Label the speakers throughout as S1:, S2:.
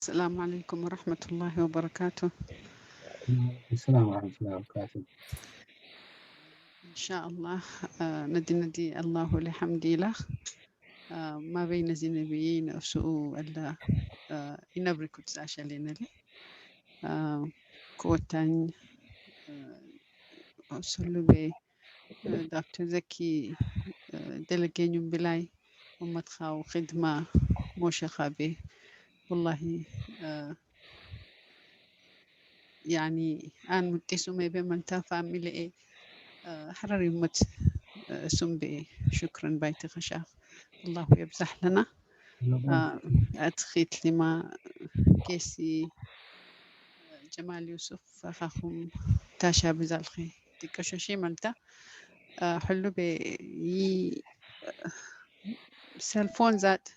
S1: السلام عليكم ورحمة الله وبركاته.
S2: السلام ورحمة الله وبركاته.
S1: إن شاء الله ندي الله لحمدي له ما بين زينبيين أسوء ألا ينبرك تساشلين لي كوتان أسلو بي دكتور زكي دلقين بلاي ومدخاو خدمة موشة خابي والله يعني أنا متسو مي بمنتا فاميلي إيه حرر يمت سنبي شكرا بايتي خشاف الله يبزح لنا أتخيت لما كيسي جمال يوسف فخاخم تاشا بزالخي تكششي مالتا حلو بي سيلفون ذات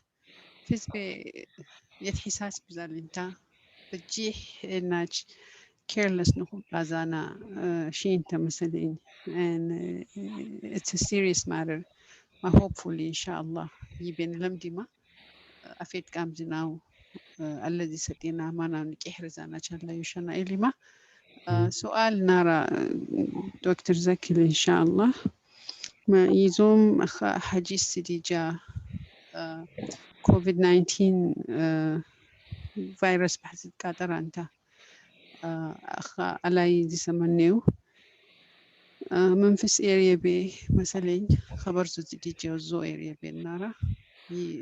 S1: فيز بي يتحساس بزال انتا بتجيح ناج careless نخو بلازانا شينتا مثلا and it's a serious matter ما hopefully إن شاء الله يبين لمديما أفيد كام زناو الذي ستينا مانا نكيحرزانا شلا يشانا إليما سؤال نرى دكتور زكي إن شاء الله ما يزوم حجي السديجة كوفيد 19 فيروس بحث كاتر أنت أخا على يدي سمنيو منفس اريا بي مثلا خبر زديجة وزو اريا بي نرى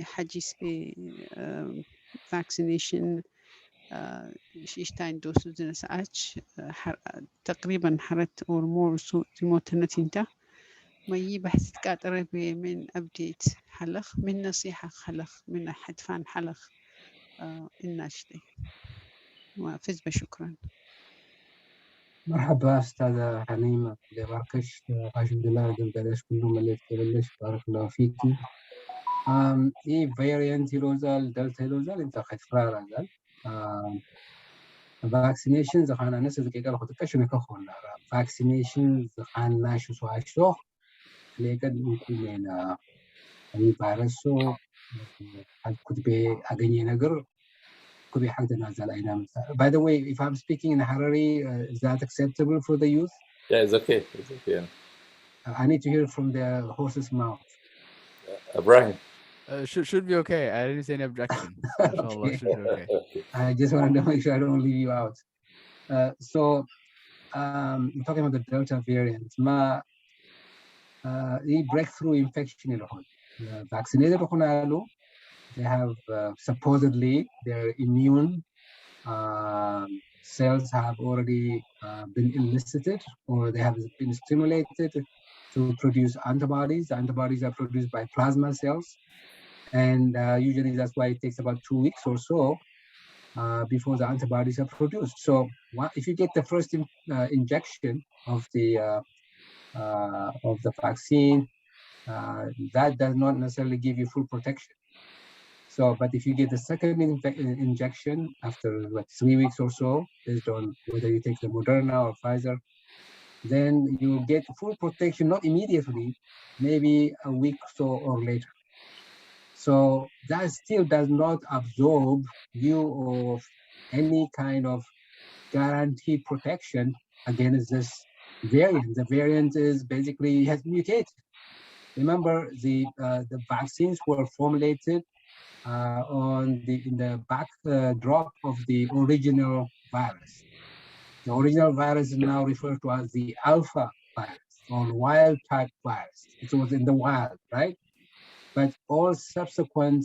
S1: حجيس بي vaccination شيشتاين دوسو دينا ساعتش تقريبا حرت اور مور سو تيموتنتينتا ما يبحث كاتر بي من ابديت حلخ من نصيحة خلخ من أحد فان حلخ الناشدي وفز بشكرا.
S2: مرحبا أستاذة حنيمة باركش الحمد لله بلاش كلهم اللي تبلش بارك الله فيكي. إيه فاريانت يلوزال دلتا يلوزال أنت خد فرارا زال. vaccination زخانا ناس ذكي قال خد كشنا كخونا vaccination زخان ناشو سواشتو لكن نكون أي فيروسو كنت بأغني نجر could be حق نازل أينام. By the way, if I'm speaking in Harari, is that acceptable for the youth?
S3: Yeah, it's okay. It's okay. Yeah.
S2: I need to hear from the horse's mouth.
S3: Ibrahim.
S4: Should be okay. I didn't say any objection. Inshallah,
S2: Okay.
S4: should be okay.
S2: I just wanted to make sure I don't leave you out. So, I'm talking about the Delta variant. The breakthrough infection in vaccinated they have supposedly their immune cells have already been elicited or they have been stimulated to produce antibodies. Antibodies are produced by plasma cells. And usually that's why it takes about 2 weeks or so before the antibodies are produced. So if you get the first injection of the vaccine, that does not necessarily give you full protection. So, but if you get the second injection after 3 weeks or so, based on whether you take the Moderna or Pfizer, then you will get full protection, not immediately, maybe a week or so or later. So that still does not absorb you of any kind of guaranteed protection against this variant. The variant is basically has mutated. Remember, the vaccines were formulated in the backdrop of the original virus. The original virus is now referred to as the alpha virus or wild type virus. It was in the wild, right? But all subsequent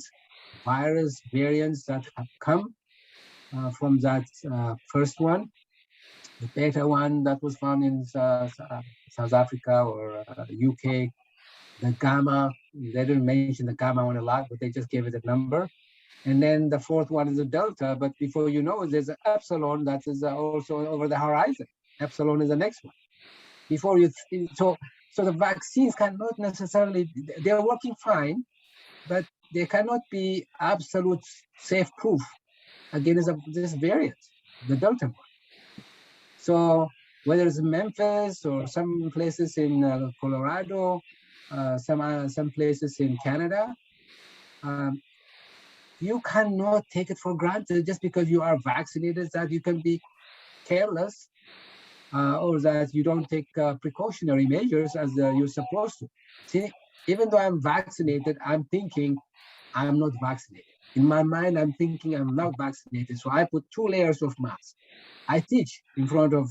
S2: virus variants that have come from that first one, the beta one that was found in South Africa or UK, the gamma, they didn't mention the gamma one a lot, but they just gave it a number. And then the fourth one is a delta, but before you know it, there's an epsilon that is also over the horizon. Epsilon is the next one. Before you, so the vaccines cannot necessarily, they're working fine, but they cannot be absolute safe proof against this variant, the Delta one. So whether it's Memphis or some places in Colorado, some places in Canada, you cannot take it for granted just because you are vaccinated that you can be careless or that you don't take precautionary measures as you're supposed to. See, even though I'm vaccinated, I'm thinking I'm not vaccinated. In my mind, I'm thinking I'm not vaccinated. So I put 2 layers of mask. I teach in front of,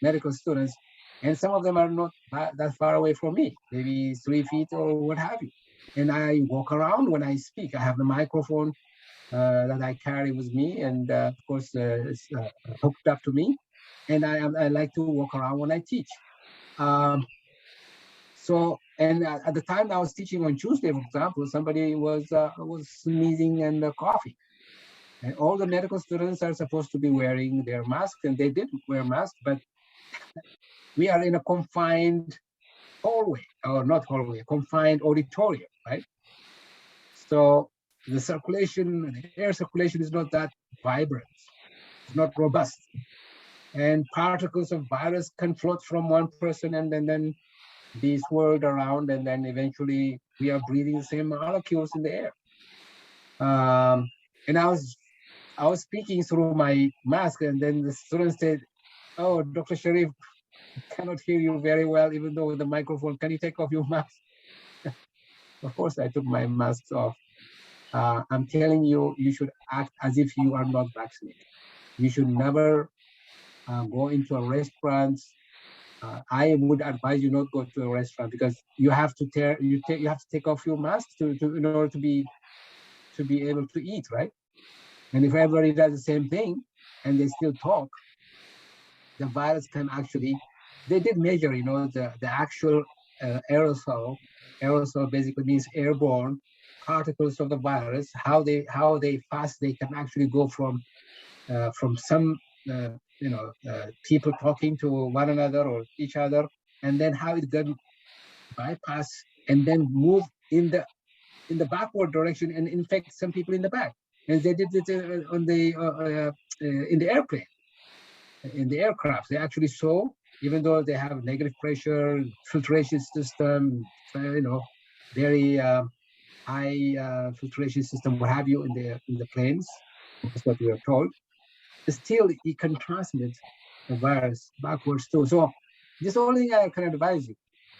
S2: medical students, and some of them are not that far away from me, maybe 3 feet or what have you. And I walk around when I speak. I have the microphone that I carry with me, and of course, it's hooked up to me. And I like to walk around when I teach. Um, and at the time I was teaching on Tuesday, for example, somebody was sneezing and coughing. And all the medical students are supposed to be wearing their masks, and they did wear masks, but we are in a confined hallway, or not hallway, a confined auditorium, right? So the air circulation is not that vibrant. It's not robust. And particles of virus can float from one person and then be swirled around, and then eventually we are breathing the same molecules in the air. And I was speaking through my mask, and then the student said, "Oh, Dr. Sherif, cannot hear you very well, even though with the microphone. Can you take off your mask?" Of course, I took my mask off. I'm telling you, you should act as if you are not vaccinated. You should never go into a restaurant. I would advise you not go to a restaurant because you have to take off your mask in order to be able to eat, right? And if everybody does the same thing and they still talk, the virus can actually. They did measure, the actual aerosol. Aerosol basically means airborne particles of the virus. How they fast they can actually go from some people talking to one another or each other, and then how it can bypass and then move in the backward direction and infect some people in the back. And they did it in the airplane, in the aircraft. They actually saw, even though they have negative pressure, filtration system, very high filtration system, what have you, in the planes. That's what we are told. Still, it can transmit the virus backwards too. So this only thing I can advise you.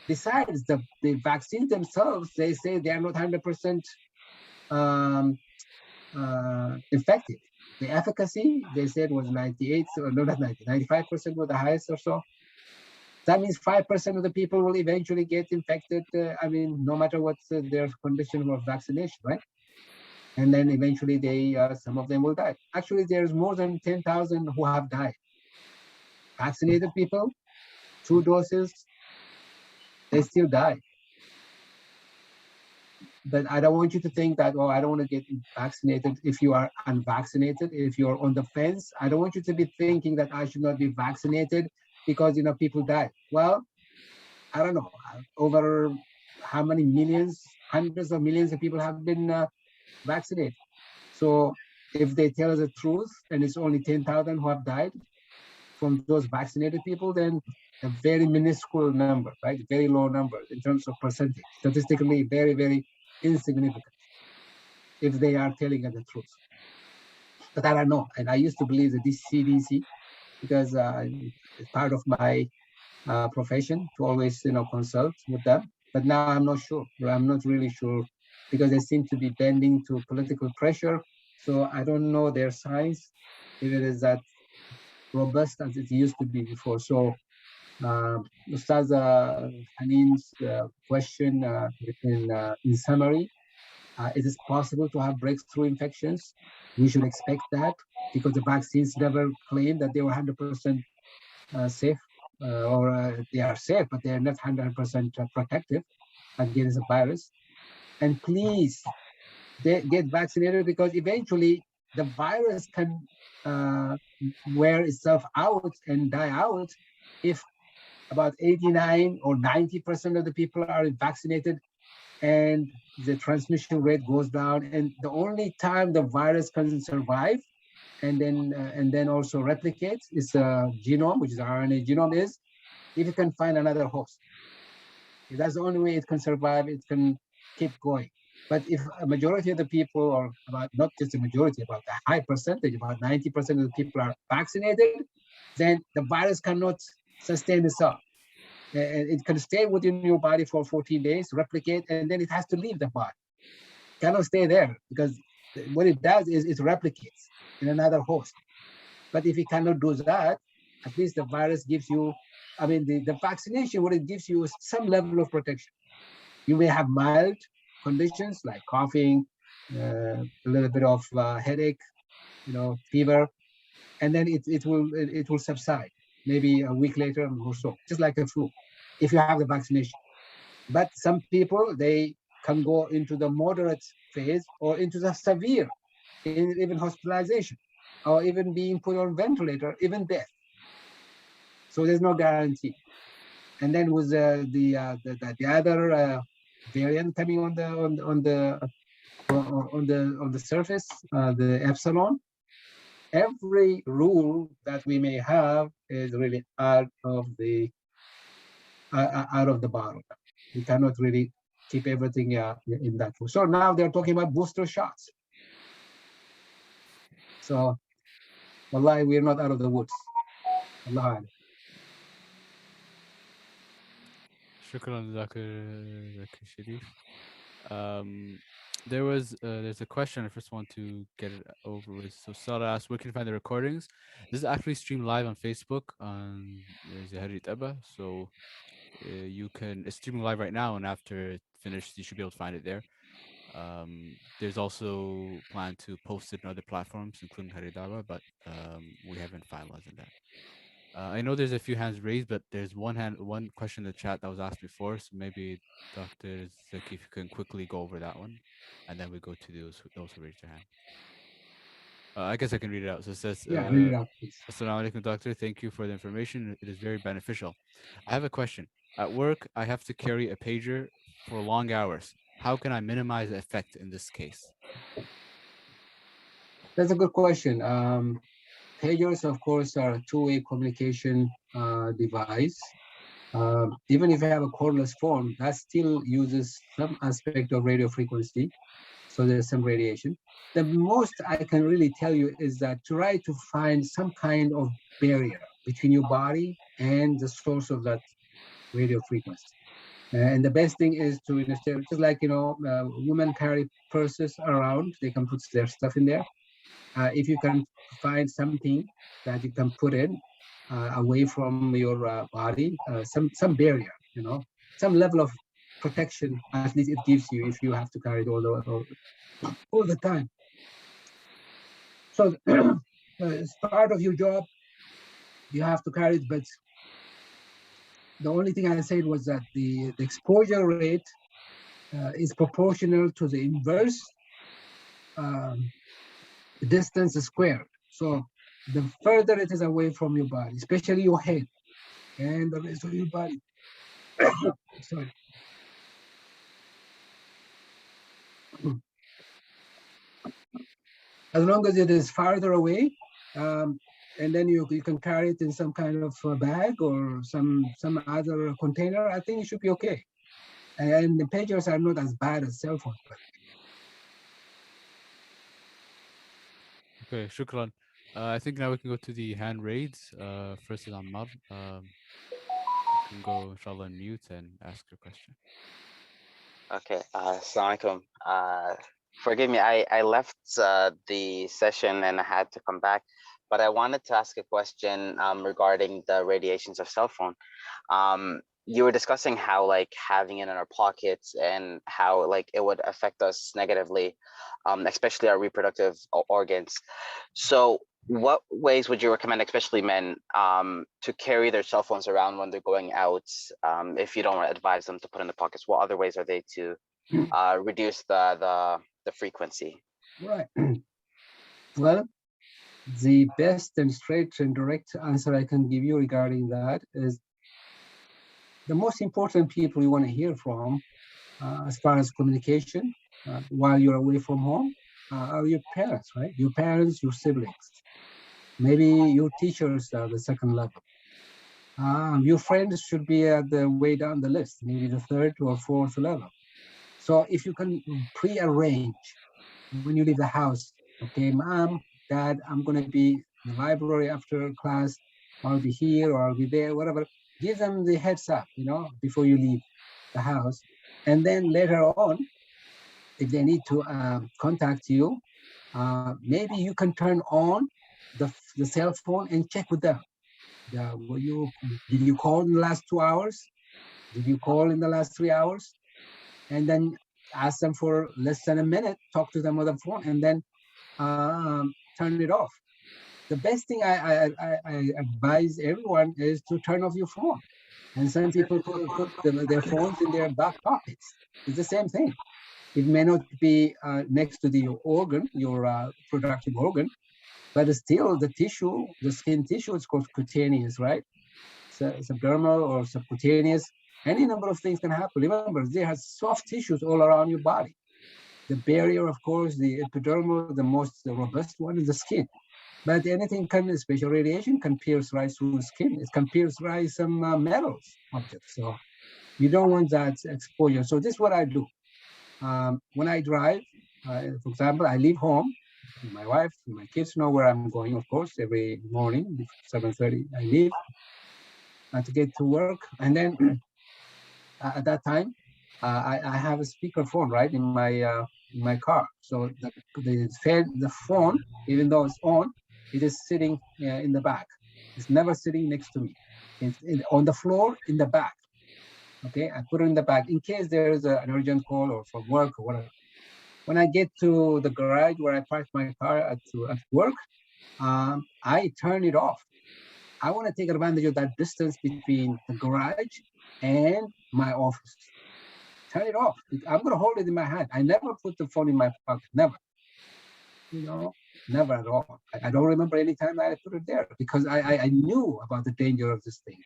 S2: Besides the vaccines themselves, they say they are not 100% effective. The efficacy, they said, was 98, or no, not 90, 95% was the highest or so. That means 5% of the people will eventually get infected. No matter what their condition of vaccination, right? And then eventually some of them will die. Actually, there's more than 10,000 who have died. Vaccinated people, 2 doses, they still die. But I don't want you to think that, I don't want to get vaccinated. If you are unvaccinated, if you're on the fence, I don't want you to be thinking that I should not be vaccinated because, people die. Well, I don't know, over how many millions, hundreds of millions of people have been vaccinated. So if they tell us the truth and it's only 10,000 who have died from those vaccinated people, then a very minuscule number, right? Very low number in terms of percentage, statistically very, very insignificant if they are telling us the truth. But I don't know. And I used to believe that this CDC, because it's part of my profession to always, consult with them. But now I'm not sure. I'm not really sure because they seem to be bending to political pressure. So I don't know their science, if it is that robust as it used to be before. So Ustaz Haneen's question in summary, it is possible to have breakthrough infections. We should expect that because the vaccines never claim that they were 100% safe, or they are safe, but they are not 100% protective against the virus. And please get vaccinated because eventually the virus can wear itself out and die out if about 89 or 90% of the people are vaccinated and the transmission rate goes down. And the only time the virus can survive and then also replicate its genome, which is RNA genome, is if it can find another host. If that's the only way it can survive, it can keep going. But if a majority of the people, or about not just a majority, about a high percentage, about 90% of the people are vaccinated, then the virus cannot sustain itself. And it can stay within your body for 14 days, replicate, and then it has to leave the body. It cannot stay there because what it does is it replicates in another host. But if it cannot do that, at least the virus gives you, I mean, the vaccination, what it gives you is some level of protection. You may have mild conditions like coughing, a little bit of headache, fever, and then it will subside maybe a week later or so, just like a flu, if you have the vaccination. But some people, they can go into the moderate phase or into the severe, even hospitalization, or even being put on ventilator, even death. So there's no guarantee. And then with the other variant coming on the surface, the epsilon, every rule that we may have is really out of the bottle. We cannot really keep everything in that. So now they're talking about booster shots. So, wallahi, we're not out of the woods. Allah.
S4: Shukran, Dr. Sherif. There's a question I first want to get it over with. So Sarah asked, where can you find the recordings? This is actually streamed live on Facebook on Zahari Taba. So it's streaming live right now, and after it's finished, you should be able to find it there. There's also plan to post it on other platforms, including Haridaba, but we haven't finalized on that. I know there's a few hands raised, but there's one question in the chat that was asked before. So maybe Dr. Zaki, if you can quickly go over that one, and then we go to those who raised their hand. I guess I can read it out. So it says,
S2: Yeah, read it out, please.
S4: Assalamu alaikum, doctor. Thank you for the information. It is very beneficial. I have a question. At work, I have to carry a pager for long hours. How can I minimize the effect in this case?
S2: That's a good question. Pagers, of course, are a two-way communication device. Even if you have a cordless phone, that still uses some aspect of radio frequency. So there's some radiation. The most I can really tell you is that try to find some kind of barrier between your body and the source of that radio frequency. And the best thing is to, instead, just like, women carry purses around, they can put their stuff in there. If you can find something that you can put in away from your body, some barrier, some level of protection, at least it gives you if you have to carry it all the time. So as part of your job, you have to carry it, but the only thing I said was that the exposure rate is proportional to the inverse distance squared. So the further it is away from your body, especially your head and the rest of your body. Sorry. As long as it is farther away, and then you can carry it in some kind of bag or some other container, I think it should be okay. And the pagers are not as bad as cell phones.
S4: Okay, shukran. I think now we can go to the hand raised. First is Ammar. You can go, inshallah, on mute and ask your question.
S5: Okay, assalamu alaikum. Forgive me, I left the session and I had to come back, but I wanted to ask a question regarding the radiations of cell phone. You were discussing how like having it in our pockets and how like it would affect us negatively, especially our reproductive organs. So what ways would you recommend, especially men, to carry their cell phones around when they're going out, if you don't advise them to put in the pockets? What other ways are they to reduce the frequency?
S2: Right. Well, the best and straight and direct answer I can give you regarding that is the most important people you want to hear from as far as communication while you're away from home are your parents, right? Your parents, your siblings. Maybe your teachers are the second level. Your friends should be at the way down the list, maybe the third or fourth level. So if you can pre-arrange when you leave the house, okay, mom, dad, I'm going to be in the library after class, I'll be here or I'll be there, whatever. Give them the heads up, before you leave the house. And then later on, if they need to contact you, maybe you can turn on the cell phone and check with them. Did you call in the last 2 hours? Did you call in the last 3 hours? And then ask them for less than a minute, talk to them on the phone, and then turn it off. The best thing I advise everyone is to turn off your phone. And some people put their phones in their back pockets. It's the same thing. It may not be next to the organ, your productive organ, but still the tissue, the skin tissue is called cutaneous, right? Subdermal or subcutaneous. Any number of things can happen. Remember, there are soft tissues all around your body. The barrier, of course, the epidermal, the most robust one is the skin. But anything can, especially radiation, can pierce right through the skin. It can pierce right some metals objects. So you don't want that exposure. So this is what I do. When I drive, for example, I leave home. My wife, my kids know where I'm going, of course, every morning, 7:30, I leave to get to work. And then at that time, I have a speakerphone, right, in my car. So the phone, even though it's on, it is sitting in the back. It's never sitting next to me. It's on the floor in the back. Okay, I put it in the back in case there is an urgent call or from work or whatever. When I get to the garage where I park my car at work, I turn it off. I want to take advantage of that distance between the garage and my office. Turn it off. I'm going to hold it in my hand. I never put the phone in my pocket. Never. Never at all. I don't remember any time I put it there because I knew about the danger of this thing.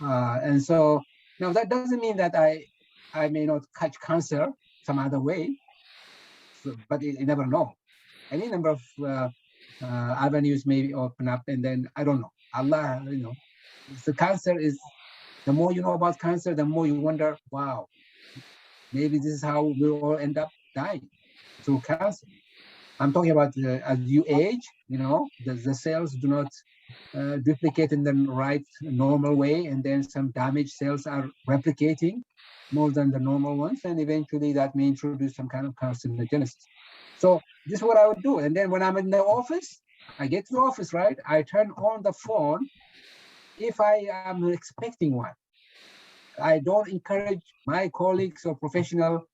S2: And so now that doesn't mean that I may not catch cancer some other way, but you never know. Any number of avenues may open up, and then I don't know. Allah, the cancer is, the more you know about cancer, the more you wonder, wow, maybe this is how we'll all end up dying through cancer. I'm talking about as you age, the cells do not duplicate in the right normal way, and then some damaged cells are replicating more than the normal ones, and eventually that may introduce some kind of carcinogenesis. So this is what I would do. And then when I'm in the office, I get to the office, right? I turn on the phone if I am expecting one. I don't encourage my colleagues or professional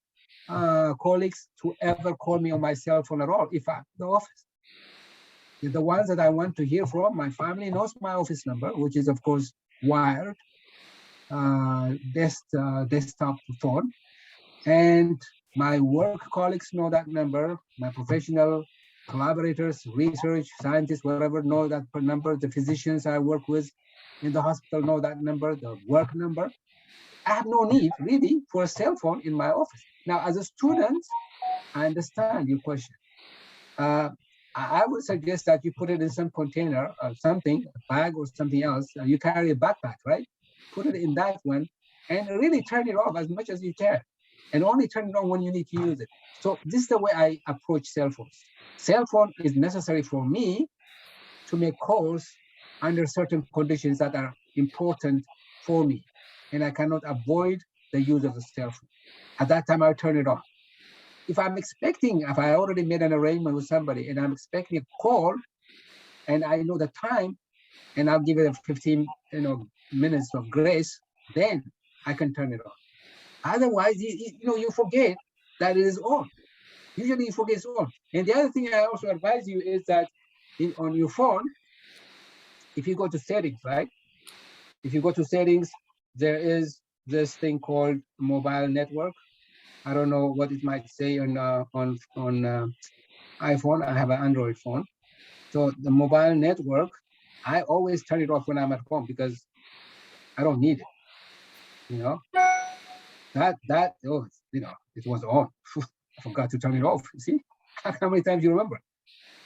S2: colleagues to ever call me on my cell phone at all if I'm in the office. The ones that I want to hear from, my family knows my office number, which is, of course, wired desktop phone. And my work colleagues know that number. My professional collaborators, research, scientists, whatever, know that number. The physicians I work with in the hospital know that number, the work number. I have no need, really, for a cell phone in my office. Now, as a student, I understand your question. I would suggest that you put it in some container or something, a bag or something else. You carry a backpack, right? Put it in that one and really turn it off as much as you can. And only turn it on when you need to use it. So this is the way I approach cell phones. Cell phone is necessary for me to make calls under certain conditions that are important for me. And I cannot avoid the use of the cell phone. At that time, I turn it on. If I already made an arrangement with somebody and I'm expecting a call and I know the time and I'll give it a 15 minutes of grace, then I can turn it on. Otherwise, you forget that it is on. Usually you forget it's on. And the other thing I also advise you is that on your phone, if you go to settings, right? If you go to settings, there is this thing called mobile network. I don't know what it might say on iPhone. I have an Android phone. So the mobile network, I always turn it off when I'm at home because I don't need it. It was on. I forgot to turn it off. You see, how many times you remember?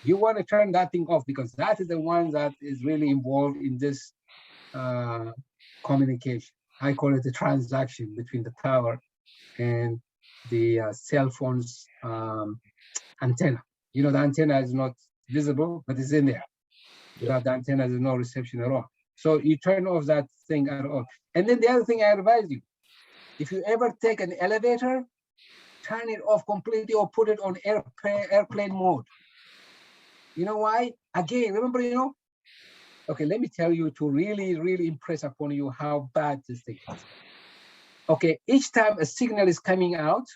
S2: You want to turn that thing off because that is the one that is really involved in this communication. I call it the transaction between the tower and the cell phone's antenna. You know, the antenna is not visible, but it's in there. Without the antenna, there's no reception at all. So you turn off that thing at all. And then the other thing I advise you, if you ever take an elevator, turn it off completely or put it on airplane mode. You know why? Again, remember, you know, okay, let me tell you to really, really impress upon you how bad this thing is. Okay, each time a signal is coming out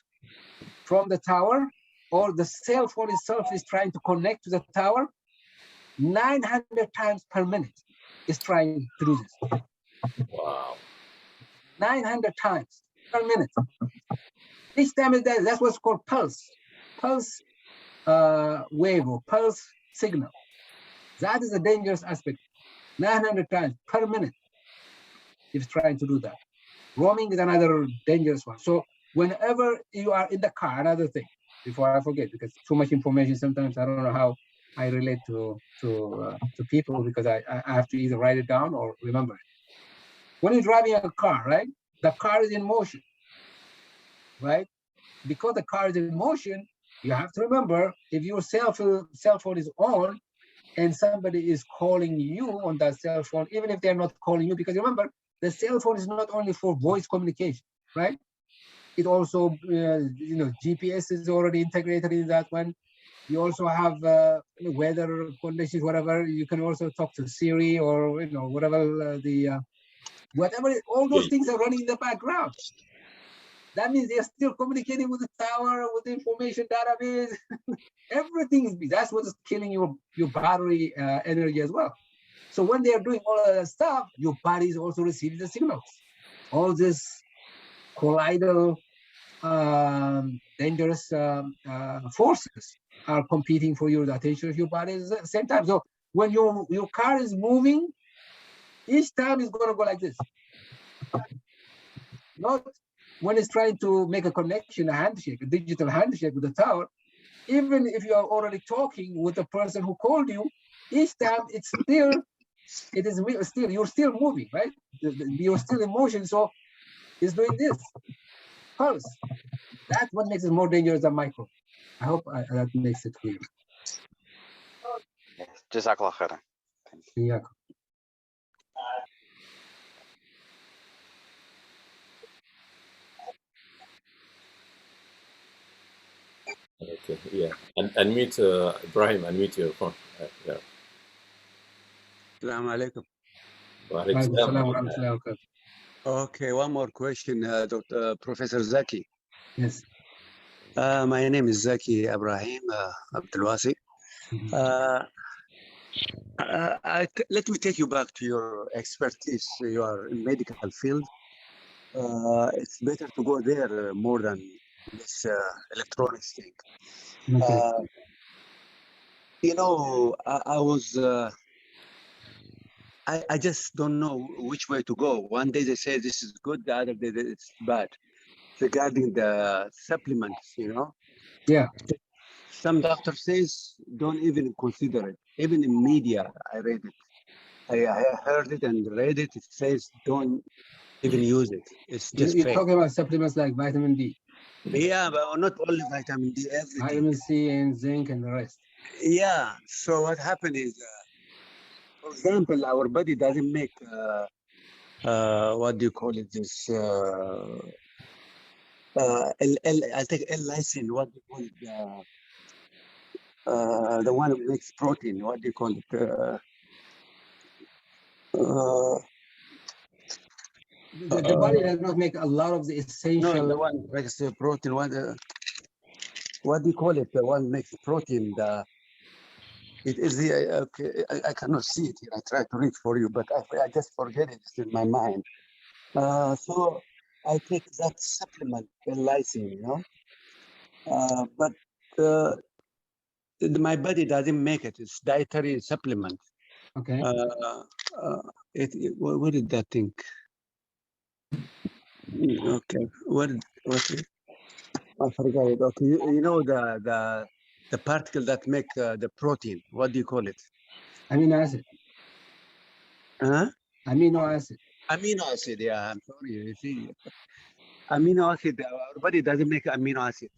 S2: from the tower or the cell phone itself is trying to connect to the tower, 900 times per minute is trying to do this.
S3: Wow.
S2: 900 times per minute. Each time is that, that's what's called pulse wave or pulse signal. That is a dangerous aspect. 900 times per minute it's trying to do that. Roaming is another dangerous one. So whenever you are in the car, another thing, before I forget, because too much information, sometimes I don't know how I relate to people because I have to either write it down or remember it. When you're driving a car, right? The car is in motion, right? Because the car is in motion, you have to remember if your cell phone is on and somebody is calling you on that cell phone, even if they're not calling you, because remember, the cell phone is not only for voice communication, right? It also, you know, GPS is already integrated in that one. You also have weather conditions, whatever. You can also talk to Siri or, you know, whatever whatever. All those things are running in the background. That means they're still communicating with the tower, with the information database. Everything is, that's what is killing your battery energy as well. So when they are doing all of that stuff, your body is also receiving the signals. All this colloidal dangerous forces are competing for your attention of your body at the same time. So when your car is moving, each time it's going to go like this. Not when it's trying to make a connection, a handshake, a digital handshake with the tower. Even if you are already talking with the person who called you, each time it's still, you're still moving, right? You're still in motion, so it's doing this pulse. That's what makes it more dangerous than micro. I hope that makes it clear.
S5: Yes, Jazakallah khairan.
S2: Yeah.
S3: Okay, yeah. And unmute, Ibrahim, unmute your phone. Yeah.
S6: Assalamu alaikum.
S3: Wa alaikum salam.
S6: Okay, one more question, Dr. Professor Zaki.
S2: Yes.
S6: My name is Zaki Ibrahim Abdelwasi. Let me take you back to your expertise. You are in medical field. It's better to go there more than this electronics thing.
S2: Okay.
S6: You know, I was. I just don't know which way to go. One day they say this is good, the other day it's bad. Regarding the supplements, you know.
S2: Yeah.
S6: Some doctor says don't even consider it. Even in media, I read it. I heard it and read it. It says don't even use it. It's just
S2: You're
S6: fake.
S2: talking about supplements like vitamin D.
S6: Yeah, but not only vitamin D, everything.
S2: Vitamin C and zinc and the rest.
S6: Yeah. So what happened is, for example, our body doesn't make what do you call it? This I'll take L-lysine. What do you call it? The one that makes protein. What do you call it?
S2: The body does not make a lot of the essential.
S6: No, the one makes the protein. What do you call it? The one makes protein. It is the okay. I cannot see it here. I try to read for you, but I just forget it. It's in my mind. So I take that supplement, lysine, you know. But my body doesn't make it. It's dietary supplement.
S2: Okay.
S6: What did that thing? Okay. What? I forgot it. Okay. You know the particle that make the protein. What do you call it?
S2: Amino acid.
S6: Huh?
S2: Amino acid.
S6: Amino acid. Yeah. I'm sorry. You see. amino acid. Our body doesn't make amino acid,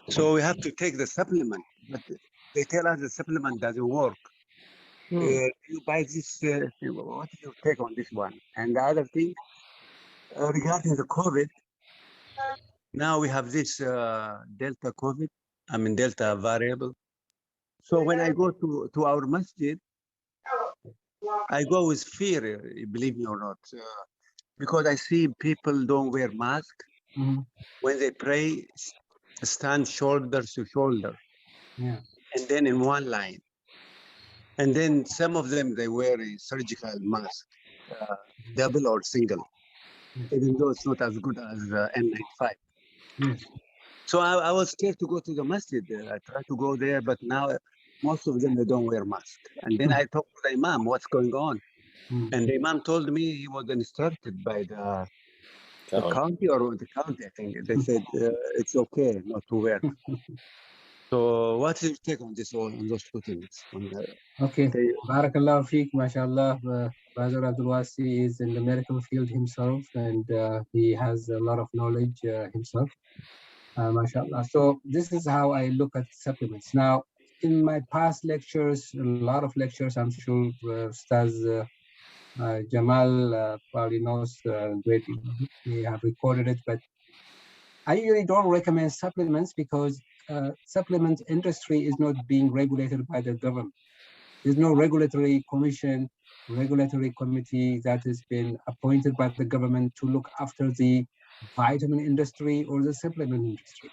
S6: so we have to take the supplement. But they tell us the supplement doesn't work. You buy this. What is your take on this one? And the other thing regarding the COVID, now we have this Delta COVID. I mean Delta variable. So when I go to our masjid, I go with fear, believe me or not, because I see people don't wear mask when they pray, stand shoulder to shoulder, and then in one line. And then some of them, they wear a surgical mask, double or single, even though it's not as good as N95. So I was scared to go to the masjid. I tried to go there, but now most of them, they don't wear mask. And then I talked to the imam, what's going on? And the imam told me he was instructed by the county or the county, I think. They said it's okay not to wear. So what's your take on this, on those two things?
S2: Okay, Barakallah Feek, mashallah. Brother Abdul Wasi is in the medical field himself, and he has a lot of knowledge himself, mashallah. So this is how I look at supplements. Now, in my past lectures, a lot of lectures, I'm sure Ustaz Jamal probably knows great, we have recorded it, but I usually don't recommend supplements because supplement industry is not being regulated by the government. There's no regulatory commission, regulatory committee that has been appointed by the government to look after the vitamin industry or the supplement industry.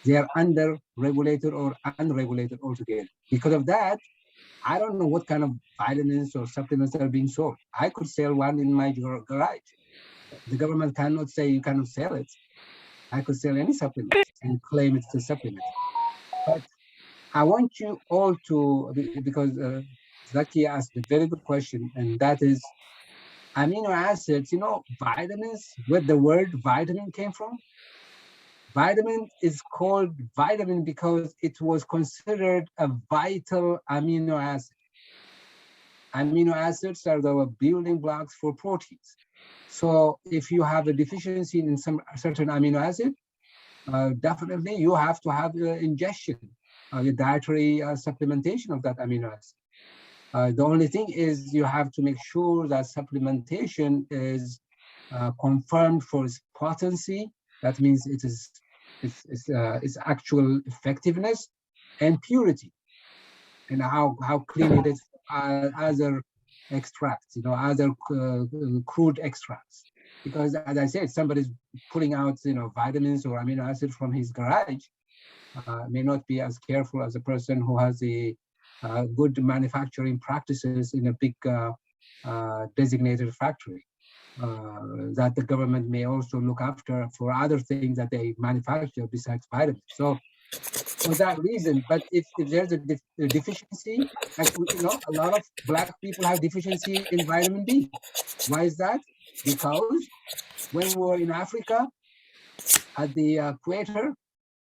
S2: They are under regulated or unregulated altogether. Because of that, I don't know what kind of vitamins or supplements are being sold. I could sell one in my garage. The government cannot say you cannot sell it. I could sell any supplement and claim it's a supplement. But I want you all to, because Zaki asked a very good question, and that is amino acids, you know, vitamins, where the word vitamin came from. Vitamin is called vitamin because it was considered a vital amino acid. Amino acids are the building blocks for proteins. So if you have a deficiency in some certain amino acid, definitely you have to have ingestion, the dietary supplementation of that amino acid. The only thing is you have to make sure that supplementation is confirmed for its potency. That means it is its actual effectiveness and purity, and how clean it is from other extracts, you know, other crude extracts. Because as I said, somebody's pulling out, you know, vitamins or amino acids from his garage may not be as careful as a person who has the good manufacturing practices in a big designated factory that the government may also look after for other things that they manufacture besides vitamins. So for that reason, but if there's a deficiency, like, you know, a lot of Black people have deficiency in vitamin D. Why is that? Because when we were in Africa at the equator,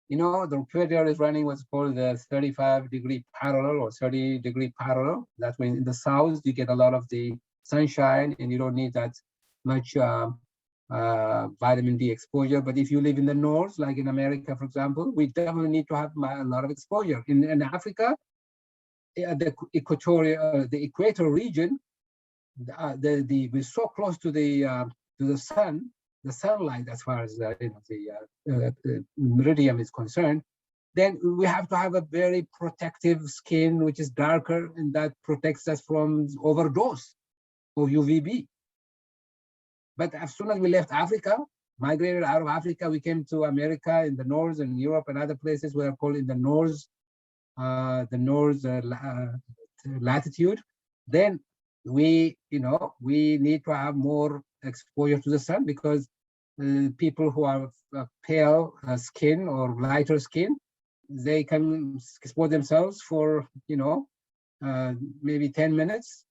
S2: you know, the equator is running what's called the 35-degree parallel or 30-degree parallel. That when in the south, you get a lot of the sunshine and you don't need that much vitamin D exposure. But if you live in the north, like in America, for example, we definitely need to have a lot of exposure. In Africa, the equator region, we're so close to the sun, the sunlight, as far as you know, the meridian is concerned, then we have to have a very protective skin, which is darker, and that protects us from overdose of UVB. But as soon as we left Africa, migrated out of Africa, we came to America in the north and Europe and other places where are called in the north latitude. Then we need to have more exposure to the sun, because people who are pale skin or lighter skin, they can expose themselves for maybe 10 minutes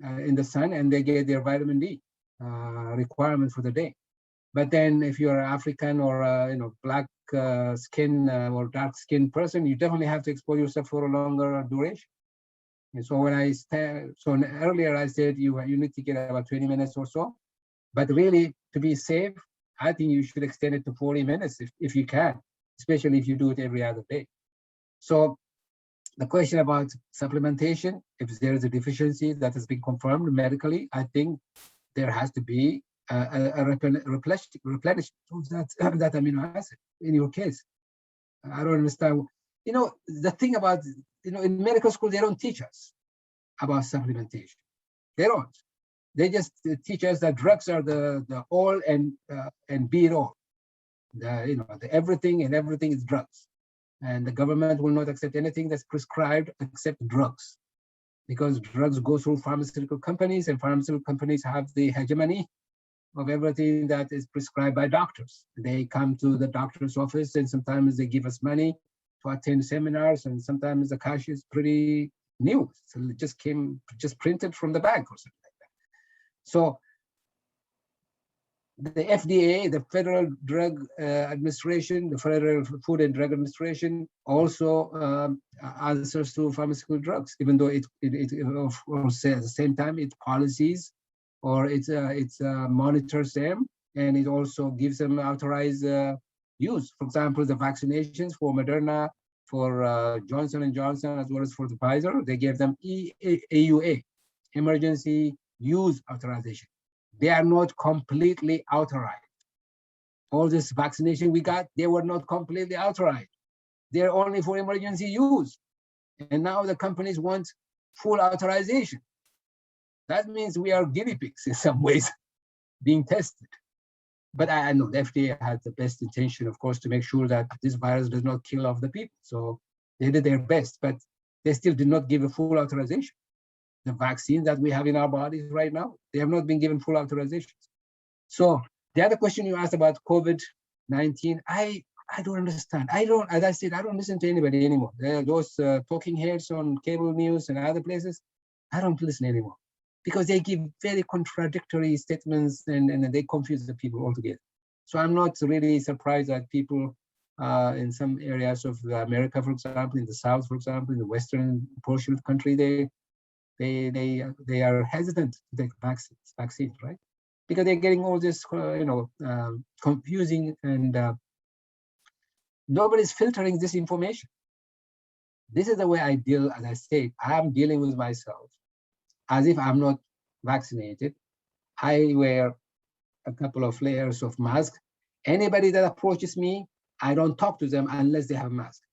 S2: in the sun, and they get their vitamin D requirement for the day. But then if you're African or black skin or dark skinned person, you definitely have to expose yourself for a longer duration. And so when earlier I said you need to get about 20 minutes or so, but really to be safe, I think you should extend it to 40 minutes if you can, especially if you do it every other day. So the question about supplementation, if there is a deficiency that has been confirmed medically, I think there has to be a replenishment of that amino acid in your case. I don't understand. You know, the thing about, you know, in medical school, they don't teach us about supplementation. They don't. They just teach us that drugs are the all and be it all. The everything and everything is drugs. And the government will not accept anything that's prescribed except drugs, because drugs go through pharmaceutical companies, and pharmaceutical companies have the hegemony of everything that is prescribed by doctors. They come to the doctor's office, and sometimes they give us money to attend seminars, and sometimes the cash is pretty new. So it just printed from the bank or something like that. So the FDA, the Federal Drug Administration, the Federal Food and Drug Administration also answers to pharmaceutical drugs, even though it of course at the same time it policies or it monitors them, and it also gives them authorized use. For example, the vaccinations for Moderna, for Johnson & Johnson, as well as for the Pfizer, they gave them EUA, emergency use authorization. They are not completely authorized. All this vaccination we got, they were not completely authorized. They're only for emergency use. And now the companies want full authorization. That means we are guinea pigs in some ways being tested. But I know the FDA had the best intention, of course, to make sure that this virus does not kill off the people. So they did their best, but they still did not give a full authorization. The vaccine that we have in our bodies right now, they have not been given full authorizations. So the other question you asked about COVID-19, I don't understand. As I said, I don't listen to anybody anymore. Those talking heads on cable news and other places, I don't listen anymore, because they give very contradictory statements and they confuse the people altogether. So I'm not really surprised that people in some areas of America, for example, in the South, for example, in the Western portion of the country, they are hesitant to take vaccines, right? Because they're getting all this, confusing, and nobody's filtering this information. This is the way I deal, as I say, I'm dealing with myself as if I'm not vaccinated. I wear a couple of layers of mask. Anybody that approaches me, I don't talk to them unless they have a mask.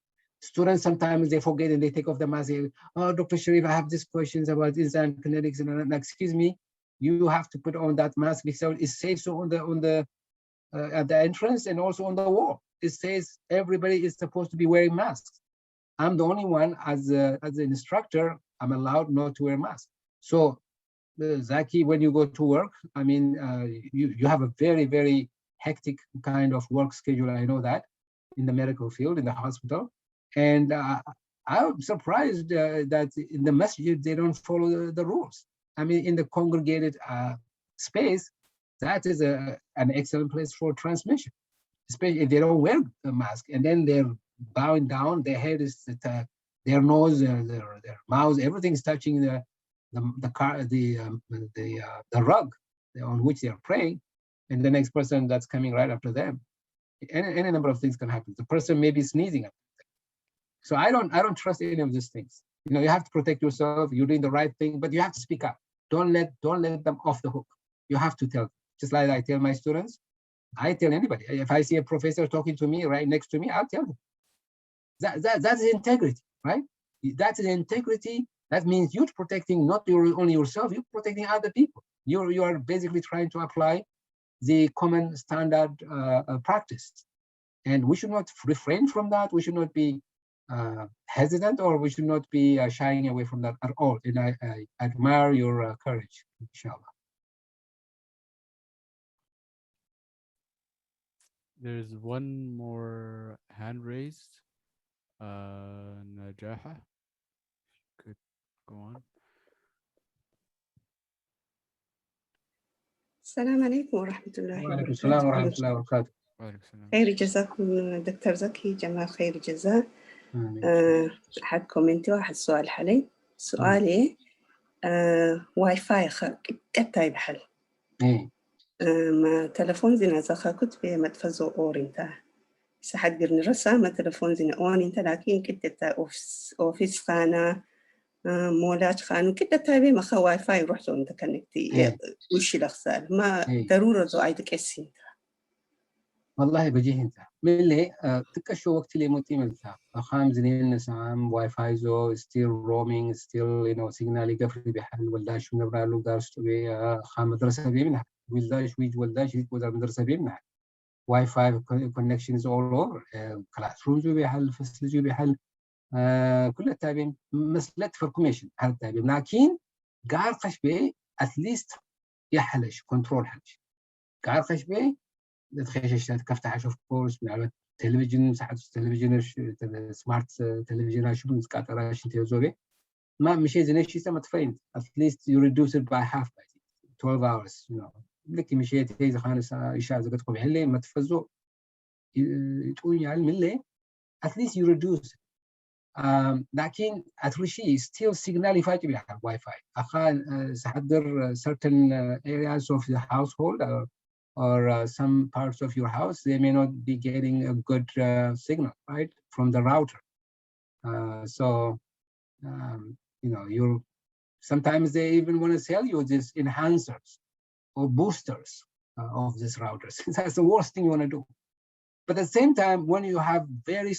S2: Students, sometimes they forget and they take off the mask. Oh, Dr. Sherif, I have these questions about enzyme kinetics, and excuse me, you have to put on that mask because it says so on the at the entrance and also on the wall. It says everybody is supposed to be wearing masks. I'm the only one as an instructor, I'm allowed not to wear a mask. So Zaki, when you go to work, I mean, you have a very, very hectic kind of work schedule. I know that in the medical field, in the hospital. And I'm surprised that in the masjid, they don't follow the rules. I mean, in the congregated space, that is an excellent place for transmission, especially if they don't wear the mask and then they're bowing down, their head is, their nose, their mouth, everything is touching the rug on which they are praying, and the next person that's coming right after them. Any number of things can happen. The person may be sneezing. So I don't trust any of these things. You have to protect yourself. You're doing the right thing, but you have to speak up. Don't let them off the hook. You have to tell them. Just like I tell my students, I tell anybody. If I see a professor talking to me right next to me, I'll tell them. That's integrity, right? That's the integrity. That means you're protecting not only yourself, you're protecting other people. You are basically trying to apply the common standard practice. And we should not refrain from that. We should not be hesitant, or we should not be shying away from that at all. And I admire your courage, inshallah.
S4: There's one more hand raised. Najaha, could go on.
S7: السلام عليكم ورحمة الله
S2: وعليكم السلام ورحمة الله وبركاته.
S7: خير جزاكم دكتور زكي، جمال خير جزاه. أحد كومنتي واحد سؤال حالي. سؤالي واي فاي قطعي بحل. ما تلفون زينا زخا كنت في متفزو أورينتا سحد قرن رسا ما تلفون زينا أورينتا لكن كنت تا أوفيس خانة مولات خانة كنت تابي ما خا واي فاي رحت عند كنكتي وش الأخسار ما ضرورة زو عيد كسين
S2: والله بجيه انت من اللي تكشو وقت اللي موتي ملتا خام زنين نسام واي فاي زو ستيل رومينج ستيل سيجنالي قفل بحل ولا شو نبرا له دارس تبي خام مدرسة بيمنها ولداش ويد ولداش يد وزار مدرسة بيمنها واي فاي كونكشنز اول اوفر كلاس رومز بحل فاسيلتي بحل كل التابين مسألة فركوميشن هذا التابين لكن قارقش بي اتليست يحلش كنترول حلش قارقش بي تخيش كفتح اشوف كورس من على التلفزيون ساعات التلفزيون سمارت تلفزيون شو بنسكات راش انت زوري ما مشي زين شيء سما تفين at least you reduce it by half by 12 hours لك مشيت هي خانس اشاعه زقتكم بحلي ما تفزوا تقول يعني من ليه at least you reduce لكن اترشي still signal فاجي بها واي فاي اخان سحضر certain areas of the household or some parts of your house, they may not be getting a good signal, right, from the router. You're sometimes they even want to sell you these enhancers or boosters of these routers. That's the worst thing you want to do. But at the same time, when you have very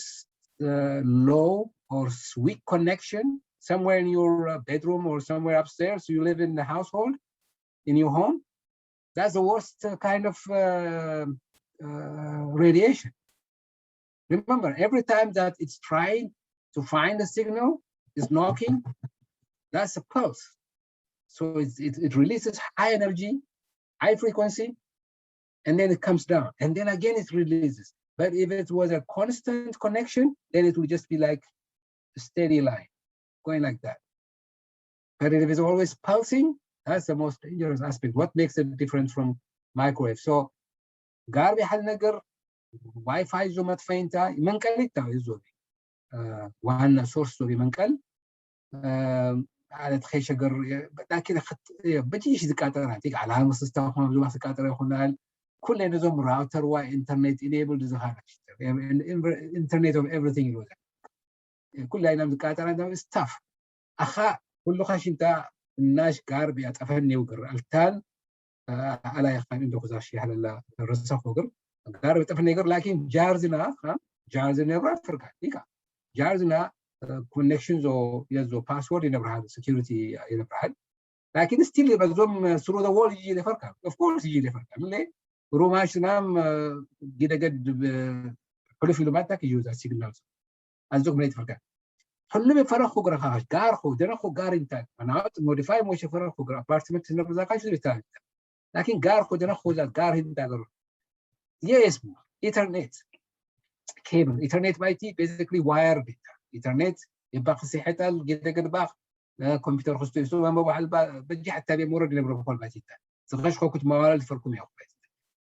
S2: low or weak connection somewhere in your bedroom or somewhere upstairs, you live in the household, in your home, that's the worst kind of radiation. Remember, every time that it's trying to find a signal, is knocking, that's a pulse. So it releases high energy, high frequency, and then it comes down. And then again, it releases. But if it was a constant connection, then it would just be like a steady line, going like that. But if it's always pulsing, that's the most dangerous aspect. What makes it different from microwave? So قاربي حل نقر واي فاي زو مدفينتا منقل يزوبي وهنا سورس زوبي منقل على تخيش قر لكن خط بجيش دكاتره هذيك على مستوى زو دكاتره يخونال كل نظام راوتر وانترنت انيبل زهار انترنت اوف everything يقول كل ايام دكاتره ده ستاف اخا كل خاش انت الناس قاربي اتفني وقر التان على يخان عنده خزاشي على الرصف وقر قارب تفني قر لكن جارزنا فرق ديكا جارزنا كونكشنز او يزو باسورد ينبر هذا سكيورتي ينبر هذا لكن ستيل يبقى زوم ثرو ذا وول يجي لفرق اوف كورس يجي لفرق ليه روماش نام قد كل فيلماتك يجوز السيجنالز ازوك من فرق حلو بفرق خقرا خاش قار خو درخو قار انت انا موديفاي موش فرق خقرا ابارتمنت نبر زاكاش بتاع لكن قار خو درخو قار انت قر yes ethernet cable ethernet by T basically wire ethernet يبقى صحتها قد باق كمبيوتر خصو يسوي ما بحال بجي حتى بمورد اللي بروح بايت صغاش خو كنت موارد فرقم يا بايت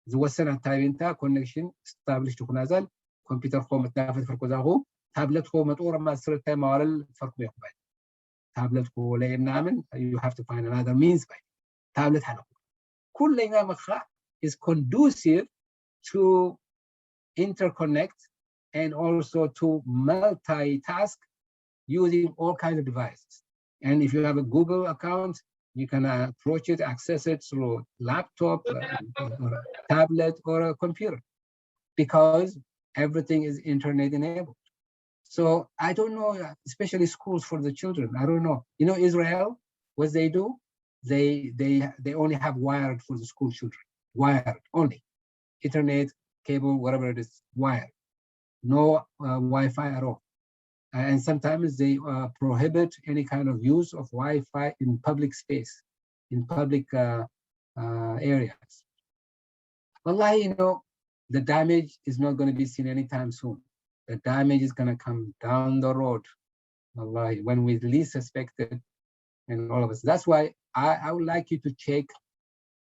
S2: زو السنه تاعي انت كونكشن استابلش تكون نازل كمبيوتر خو متنافذ فرقو زاغو تابلت خو مطوره ما صرت تاع موارد فرقم يا بايت تابلت خو لا نعمل you have to find another means بايت تابلت حلو كل ما مخا is conducive to interconnect and also to multitask using all kinds of devices. And if you have a Google account, you can approach it, access it through laptop, or a tablet, or a computer, because everything is internet enabled. So I don't know, especially schools for the children. I don't know. Israel, what they do, they only have wired for the school children, wired only, Ethernet, cable, whatever it is, wired. No Wi-Fi at all. And sometimes they prohibit any kind of use of Wi-Fi in public space, in public areas. Wallahi, the damage is not going to be seen anytime soon. The damage is going to come down the road, wallahi, when we least suspect it, and all of us. That's why I would like you to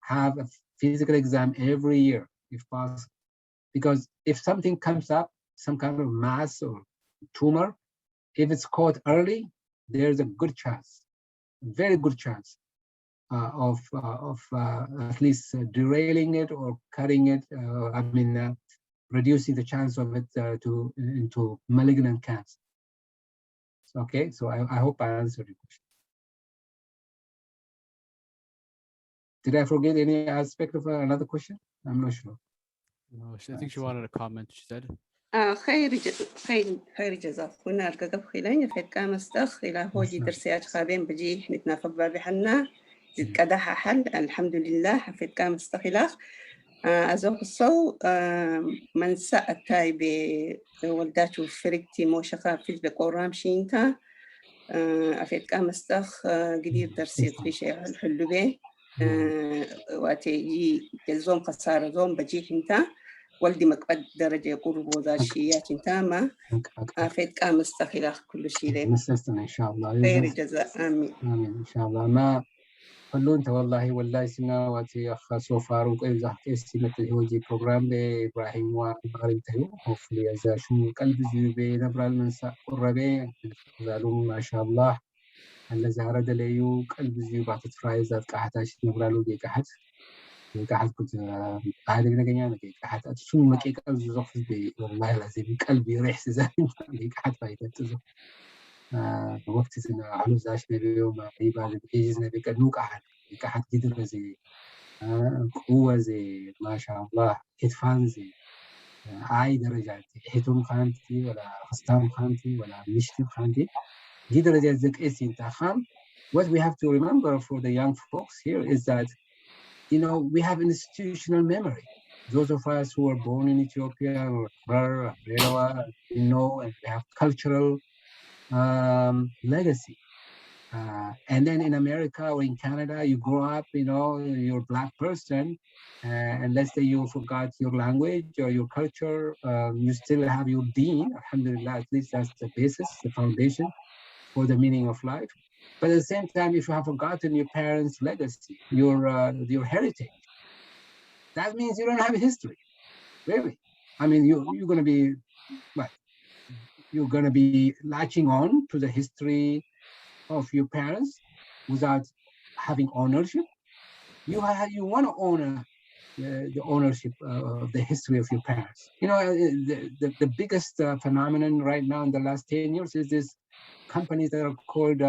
S2: have a physical exam every year, if possible. Because if something comes up, some kind of mass or tumor, if it's caught early, there's a good chance, very good chance at least derailing it or cutting it. Reducing the chance of it into malignant cancer. Okay, so I hope I answered your question. Did I forget any aspect of another question? I'm not sure.
S4: No, I think she wanted a comment. She said.
S7: خير جزاك كنا أركب خلاني في كام استخ إلى هو جي درسيات خابين بجي نتنافق بحنا زد كده حل الحمد لله في كام استخلاف أزوق الصو من سأتاي بولداتو فرقتي موشقة في بقرام شينتا أفيد كام استخ قدير درسيت في شيء الحلو به واتي جزوم خسارة زوم بجي انتا والدي مقبل درجة قرب ذا الشيات انتاما أفيد كام استخلاف كل شيء لي
S2: نستنى إن شاء الله.
S7: خير جزاء آمين
S2: آمين إن شاء الله. ما قالوا أنت والله سنا واتي أخ سوفار وإذا كيسي مثل هو جي بروجرام بإبراهيم ومغرب تيو hopefully إذا شو قلب زيوبي نبرال من ساق قربي زالوم ما شاء الله هلا زهرة دليو قلب زيوبا تتفراي ذات كحتاش نبرالو دي كحت كنت هذا اللي نجينا نجي كحت شو مكي قلب زوخ بي والله لازم قلبي ريح سزاين كحت فايدة تزوخ وقت سنا علو زاش نبي وما يبال بيجز نبي كنوك أحد كحد جدر زي قوة زي ما شاء الله كتفان زي هاي درجات حيتم خانتي ولا خستام خانتي ولا مشتم خانتي دي درجات زك إيش انت خام. What we have to remember for the young folks here is that we have institutional memory. Those of us who were born in Ethiopia or Rewa, and we have cultural legacy. And then in America or in Canada, you grow up, you're a Black person, and let's say you forgot your language or your culture, you still have your deen, alhamdulillah, at least that's the basis, the foundation for the meaning of life. But at the same time, if you have forgotten your parents' legacy, your heritage, that means you don't have a history, really. I mean, you're going to be, what? You're going to be latching on to the history of your parents without having ownership. You want to own the ownership of the history of your parents. The biggest phenomenon right now in the last 10 years is this companies that are called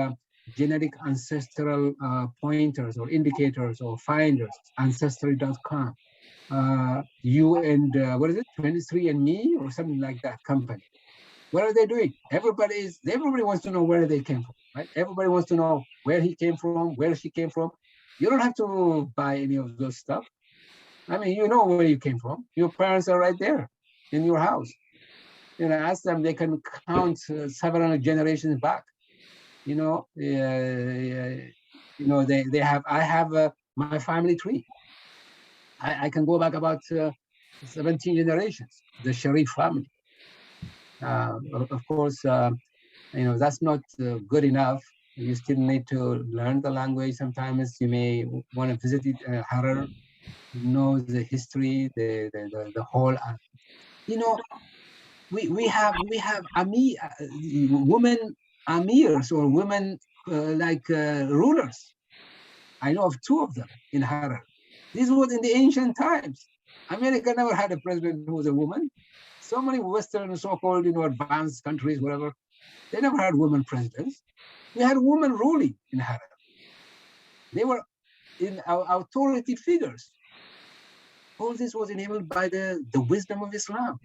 S2: genetic ancestral pointers or indicators or finders, ancestry.com. You and what is it, 23andMe or something like that company. What are they doing? Everybody wants to know where they came from, right? Everybody wants to know where he came from, where she came from. You don't have to buy any of those stuff. I mean, you know where you came from. Your parents are right there in your house. Ask them, they can count several generations back. They have, I have my family tree. I can go back about 17 generations, the Sherif family. Of course, that's not good enough. You still need to learn the language. Sometimes you may want to visit Harar, know the history, the whole. We have women amirs or women rulers. I know of 2 of them in Harar. This was in the ancient times. America never had a president who was a woman. So many Western so-called advanced countries, whatever, they never had women presidents. We had women ruling in Harar. They were in our authority figures. All this was enabled by the wisdom of Islam.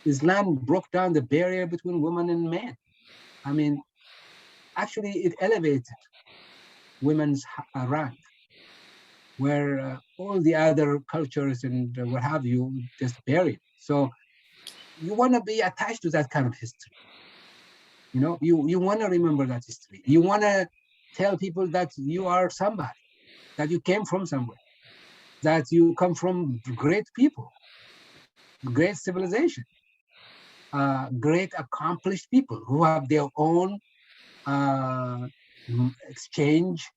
S2: Islam broke down the barrier between women and men. I mean, actually, it elevated women's rank, where all the other cultures and what have you just buried. So you want to be attached to that kind of history. You want to remember that history. You want to tell people that you are somebody, that you came from somewhere, that you come from great people, great civilization, great accomplished people who have their own exchange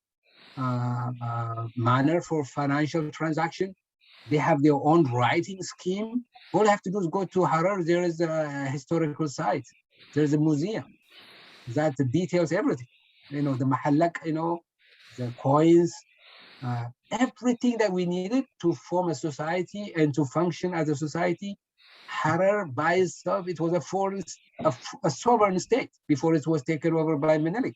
S2: manner for financial transaction. They have their own writing scheme. All you have to do is go to Harar. There is a historical site. There's a museum that details everything. The mahallak, the coins, everything that we needed to form a society and to function as a society. Harar by itself, it was a sovereign state before it was taken over by Menelik.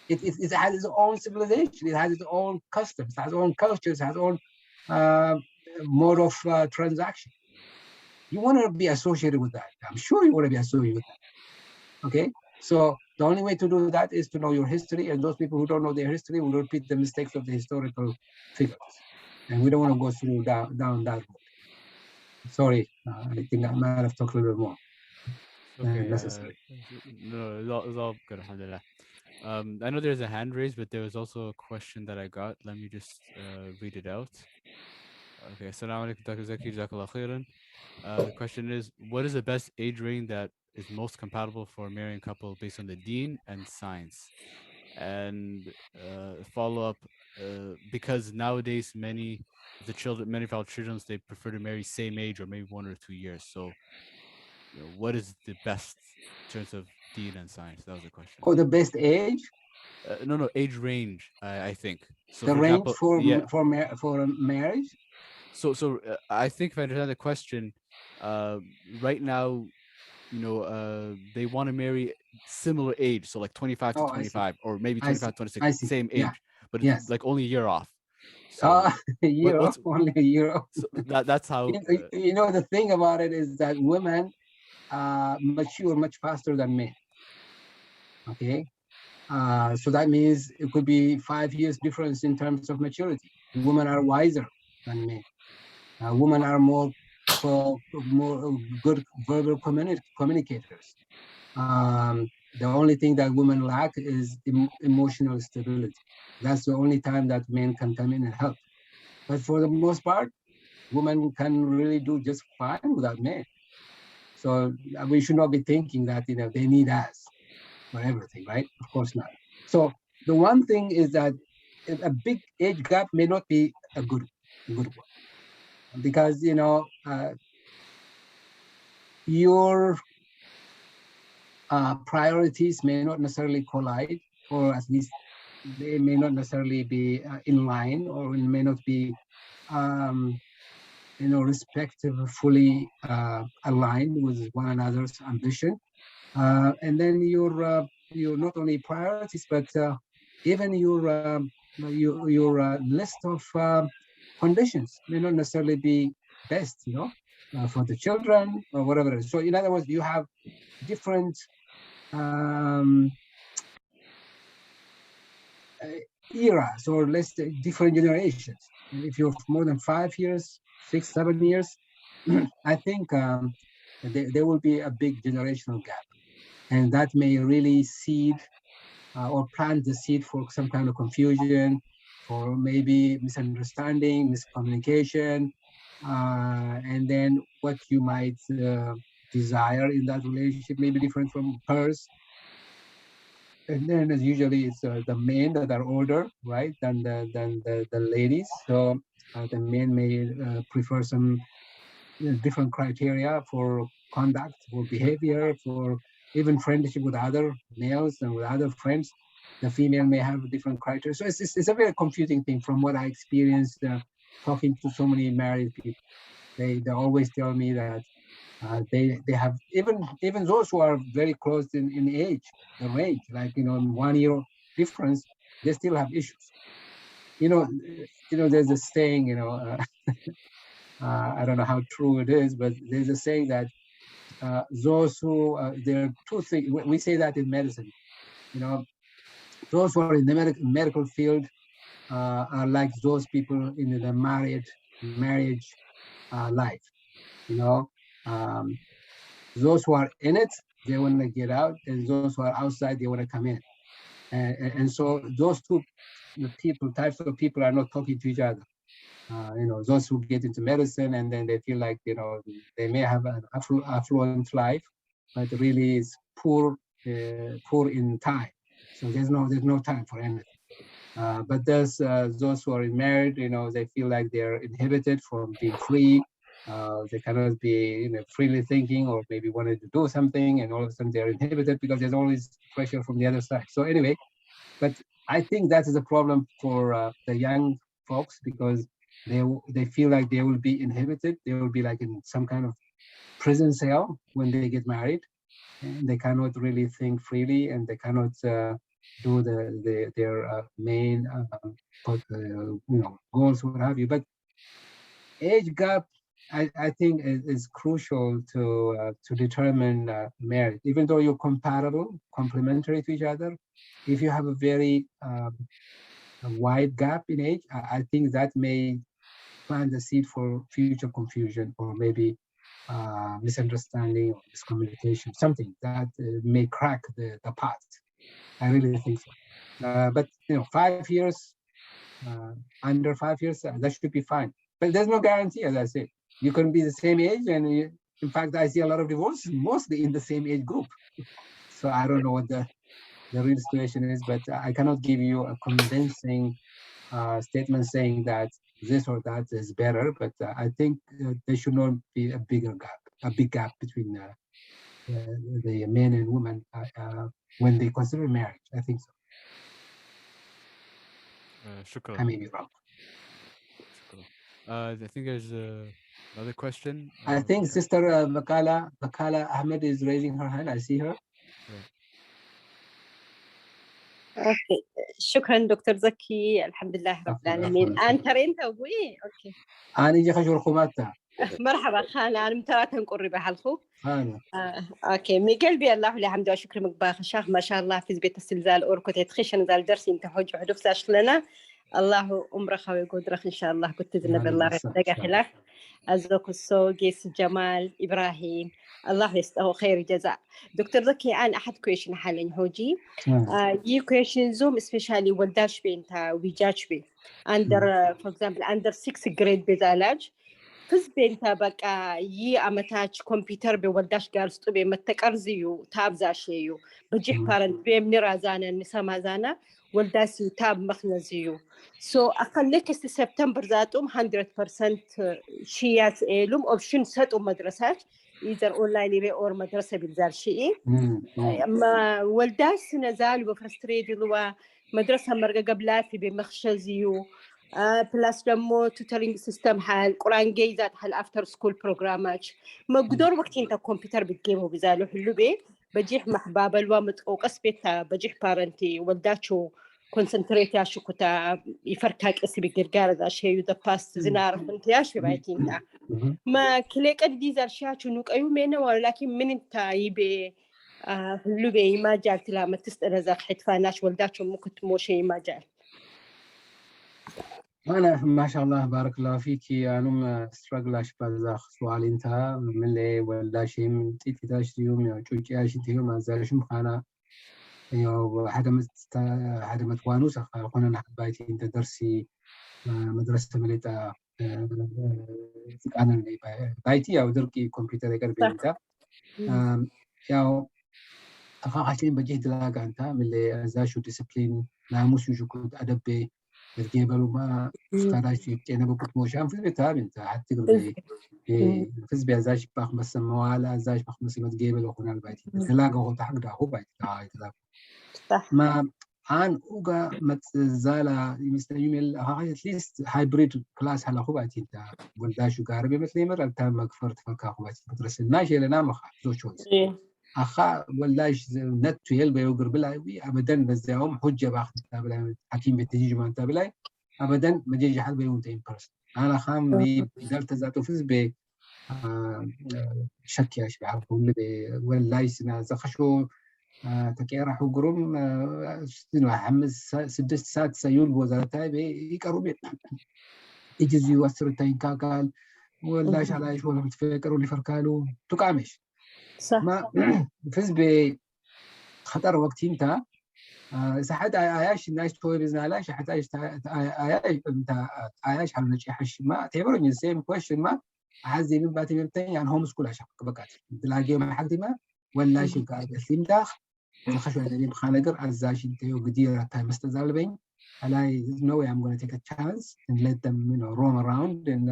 S2: It has its own civilization, it has its own customs, it has its own cultures, it has its own mode of transaction. You want to be associated with that. I'm sure you want to be associated with that. Okay, so the only way to do that is to know your history, and those people who don't know their history will repeat the mistakes of the historical figures, and we don't want to go through down that road. Sorry, I think I might have talked a little more
S4: Okay.
S2: than necessary.
S4: No, it's all good. Alhamdulillah. I know there's a hand raised, but there was also a question that I got. Let me just read it out. Okay. Assalamu alaikum, Dr. Zaki. Jazakallah khairan. The question is, what is the best age range that is most compatible for a marrying couple based on the deen and science? And follow up, because nowadays many of our children, they prefer to marry same age or maybe 1 or 2 years. So, what is the best in terms of deen and science? That was the question.
S2: Oh, the best age?
S4: No, age range. I think so.
S2: The
S4: for
S2: range
S4: example,
S2: for marriage?
S4: So I think if I understand the question, right now, they want to marry similar age, so like 25 to
S2: Oh, I see.
S4: 25, or maybe
S2: I
S4: 25
S2: see.
S4: 26,
S2: I see.
S4: same
S2: Yeah.
S4: age, but
S2: Yes.
S4: it's like only a year off. So
S2: A year off, only a year off.
S4: so that's how.
S2: You know, the thing about it is that women mature much faster than men. Okay, so that means it could be 5 years difference in terms of maturity. Women are wiser than men. Women are more good verbal communicators. The only thing that women lack is emotional stability. That's the only time that men can come in and help. But for the most part, women can really do just fine without men. So we should not be thinking that they need us for everything, right? Of course not. So the one thing is that a big age gap may not be a good one, because your priorities may not necessarily collide, or at least they may not necessarily be in line, or may not be respectively aligned with one another's ambition. And then your not only priorities, but even your list of conditions may not necessarily be best, for the children or whatever it is. So in other words, you have different eras, or let's say different generations. And if you're more than 5 years, 6, 7 years, I think there will be a big generational gap, and that may really seed or plant the seed for some kind of confusion, for maybe misunderstanding, miscommunication, and then what you might desire in that relationship may be different from hers. And then, as usually, it's the men that are older, right, than the ladies. So the men may prefer some different criteria for conduct, for behavior, for even friendship with other males and with other friends. The female may have different criteria. So it's a very confusing thing from what I experienced talking to so many married people. They always tell me that they have, even those who are very close in age, the range, like 1 year difference, they still have issues. There's a saying, I don't know how true it is, but there's a saying that those who there are two things. We say that in medicine. Those who are in the medical field are like those people in the marriage life. Those who are in it, they want to get out, and those who are outside, they want to come in. And so those two types of people are not talking to each other. Those who get into medicine and then they feel like they may have an affluent life, but really is poor in time. So there's no time for anything. But there's those who are married, they feel like they're inhibited from being free. They cannot be freely thinking, or maybe wanted to do something, and all of a sudden they're inhibited because there's always pressure from the other side. So anyway, but I think that is a problem for the young folks because they feel like they will be inhibited. They will be like in some kind of prison cell when they get married, and they cannot really think freely, and they cannot do their main goals, what have you. But age gap, I think is crucial to determine marriage. Even though you're complementary to each other, if you have a very a wide gap in age, I think that may plant the seed for future confusion or maybe misunderstanding or miscommunication, something that may crack the pot. I really think so. But 5 years, under 5 years, that should be fine. But there's no guarantee, as I said. You can be the same age, and in fact, I see a lot of divorces mostly in the same age group. So I don't know what the real situation is, but I cannot give you a convincing statement saying that this or that is better. But I think there should not be a big gap between the men and women when they consider marriage. I think so.
S4: Shukran.
S2: I may be wrong.
S4: I think there's another question.
S2: I think Sister Bakala Ahmed is raising her hand. I see her.
S8: اوكي شكرا دكتور زكي الحمد لله رب العالمين انت رينت ابوي اوكي
S2: انا جي خشور خماتها
S8: مرحبا خانا انا متواتن قربة حلخو
S2: خانا
S8: اوكي من قلبي الله الحمد وشكر مقباخ شاخ ما شاء الله في بيت السلزال اوركو تتخشن زال درسي انت حوج عدوف ساش لنا الله عمرك ويقدرك ان شاء الله كنت ذنب الله دقا خلاف أزرق السوقيس جمال إبراهيم الله يستوى خير جزاء دكتور زكي أنا أحد كويشن حالين هوجي يي كويشن زوم especially ولداش بينتا ويجاش بي under for example under 6th grade بزالاج فز بينتا بقى يي أمتاج كمبيوتر بولداش قارس طبي متكرزيو تابزاشيو بجيح بارنت بيمني رازانا نسا زانا ولداسي تاب مخنزيو so أقل next سبتمبر ذاتهم 100% شيات إلهم option set مدرسات either online or مدرسة بالزار شيء ما ولداس نزال وفرستريد لوا مدرسة مرقة قبلاتي بمخشزيو بلاس دمو توتالينج سيستم حال قرآن جيزات حال after school programات ما قدر وقت انت كمبيوتر بتجيبه بزالو حلو بي بجيح محباب الوامت أو قصبتا بجيح بارنتي ولداتشو كونسنتريت ياشو كتا يفركاك اسي بقرقار ذا شيء يودا باست زنار فنت ياشو بايتين تا ما كليك أدي زار شاشو نوك أيو مينا ولكن من انت يبي حلو بي ما جال تلا ما تسأل ذاك حتفاناش ولداتشو ممكن مو شيء ما جال
S2: أنا ما شاء الله بارك الله فيكي أنا استرجلاش بزاخ سؤال انتهى من اللي ولا شيء من تيتاش يوم يا تشوكي عايش تيوم ما زالش مخانا يو حدا متوانوس أخونا نحبايتي أنت درسي مدرسة مليتا أنا اللي بايتي أو دركي كمبيوتر يقرب أنت ياو أخاعشين بجيه دلاقة أنت من اللي زاشو ديسبلين ناموس يجوكود أدب الجبل وما افتراش أنا بكت موشان في البتاب أنت حتى تقول لي فز بيزاش باخ بس موالة زاش باخ بس الجبل وخنا البيت دلاقة هو تحق ده هو بيت دلاقة ما عن أوجا متزالة مستعمل هاي أتليست هايبريد كلاس هلا هو بيت أنت ولداشو قاربي مثل مر التام مكفرت فكا هو بيت مدرسة ناشي لنا مخ لو شويس أخا ولاش نت فيل بيوقر بلا أبدا نزاهم حجة باخذ تابلا حكيم بتجي ما تابلا أبدا ما جيجي حد بيوم تين برس أنا خام بي دلت ذاته فيز ب شك يا شباب هم ولاش نزخشوا تكيرا حقرم حمس سدست سات سيول وزارتها بيكروا بيت يجي يوصل تين كاكال ولاش على شو لهم تفكروا اللي فركالوا تقامش
S8: صح
S2: ما فز بخطر وقت انت ساعات عايش الناس توي بزنا علاش حتى عايش انت عايش على نجاح ما تعبرني سيم كويشن ما عزي من باتي من تاني يعني هوم سكول عشان بقات تلاقي ما حد ما ولا شيء قاعد اسلم داخ تخشوا اللي بخانقر عزاش انت وقدير تايم مستزالبين I know I'm going to take a chance and let them roam around in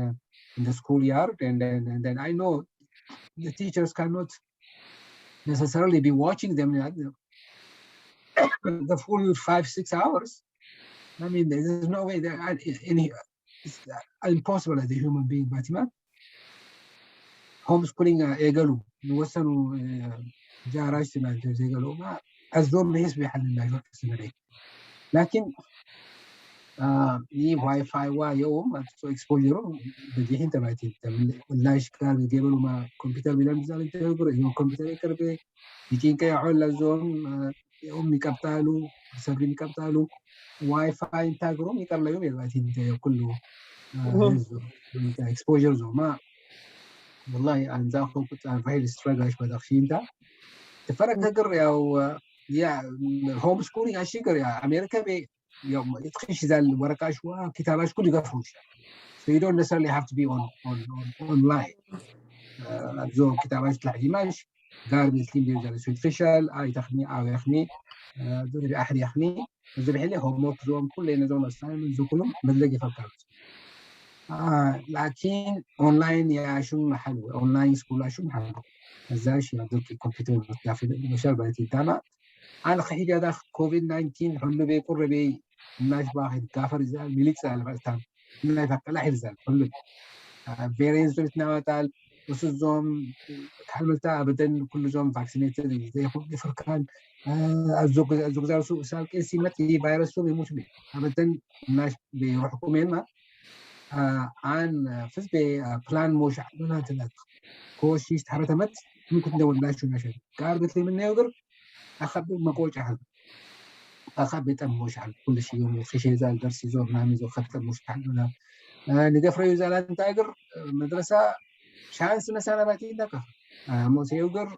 S2: the schoolyard and then I know the teachers cannot necessarily be watching them the full 5-6 hours. I mean, there's no way that any it's impossible as a human being. But man, homeschooling egalu nuwasanu jarash na egalu ma azom hisbi halina yok sinare. لكن ni wifi wa يوم so exposure بدي انت بعتين ولا اشكال قبل ما كمبيوتر بلا مزال انت يوم كمبيوتر يكربي يجين كي يعول لزوم يوم يكبتالو سبرين يكبتالو واي فاي انت قروم يكرلا يوم يبعتين انت كله هزو انت exposure زو ما والله أنا ذاكو كنت أنا فايل استراجعش بدخشين ده تفرق هجر يا هوم سكولينج أشيكر يا أمريكا بي يوم يتخش ذا الورقة شوا كتاباش كل يقفوش so you don't necessarily have to be online زو كتاباش تلاقي ماش قارب الكلام دي زي سويت فشل أي تخني أو يخني زو أحد يخني زو بحلي هوم زوم كل نزوم assignment زو كلهم بتلاقي فكرت لكن اونلاين يا شو محل اونلاين سكول شو محل ازاش يدك كمبيوتر في المشاريع بتاعتي تمام انا خيجه ده كوفيد 19 حلو بي قرب بي الناس واحد كافر زال ميليكس على فتام لا فكلا حزال حلو فيرينز بتناوتال وسوزوم حملتها ابدا كل زوم فاكسينيتد زي كل فركان الزوج زار سو سال كيسي متي فيروس بيموت بيه ابدا الناس بيروحوا كمان عن فز ببلان موش عندنا تلات كوشي استحرتمت ممكن ندور لاشو نشر قاربت لي من يقدر أخذ مقوش عهد أخذ بيت موش عهد كل شيء يوم خشي زال درسي زور نامي زور خدت موش عهد ولا نقف ريو زال أنت أقر مدرسة شانس مثلا باتي دكا مو سيقدر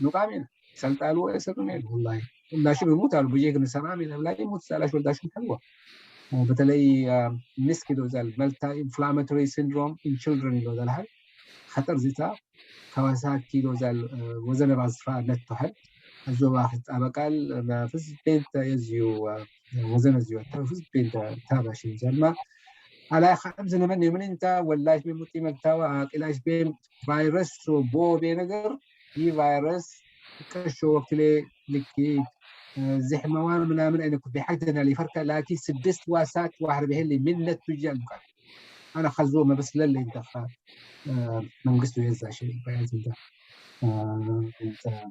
S2: نقامين سلطالو يسرنين والله ولا شو بيموت على بيجيك نسرامين لا يموت سالاش ولا شو حلوة وبتلاقي مسك لو زال مالتا inflammatory syndrome in children لو زال هاي خطر زيتا كواساكي لو زال وزن بعصفاء نتو حد الزو واحد أبقال ما فز بنت يزيو وزن زيو فز بنت تابع شيء زال ما على خمسة من يومين انت ولاش بموتي ملتاوى إلاش بين فيروس وبو بينقر هي فيروس كشو وقت لكي زحمة وانا من أنا كنت بحاجتنا لفرقة لكن سدست واسات واحد به اللي من التجار أنا خزومة بس للي انت من قصته يزا شيء بعد انت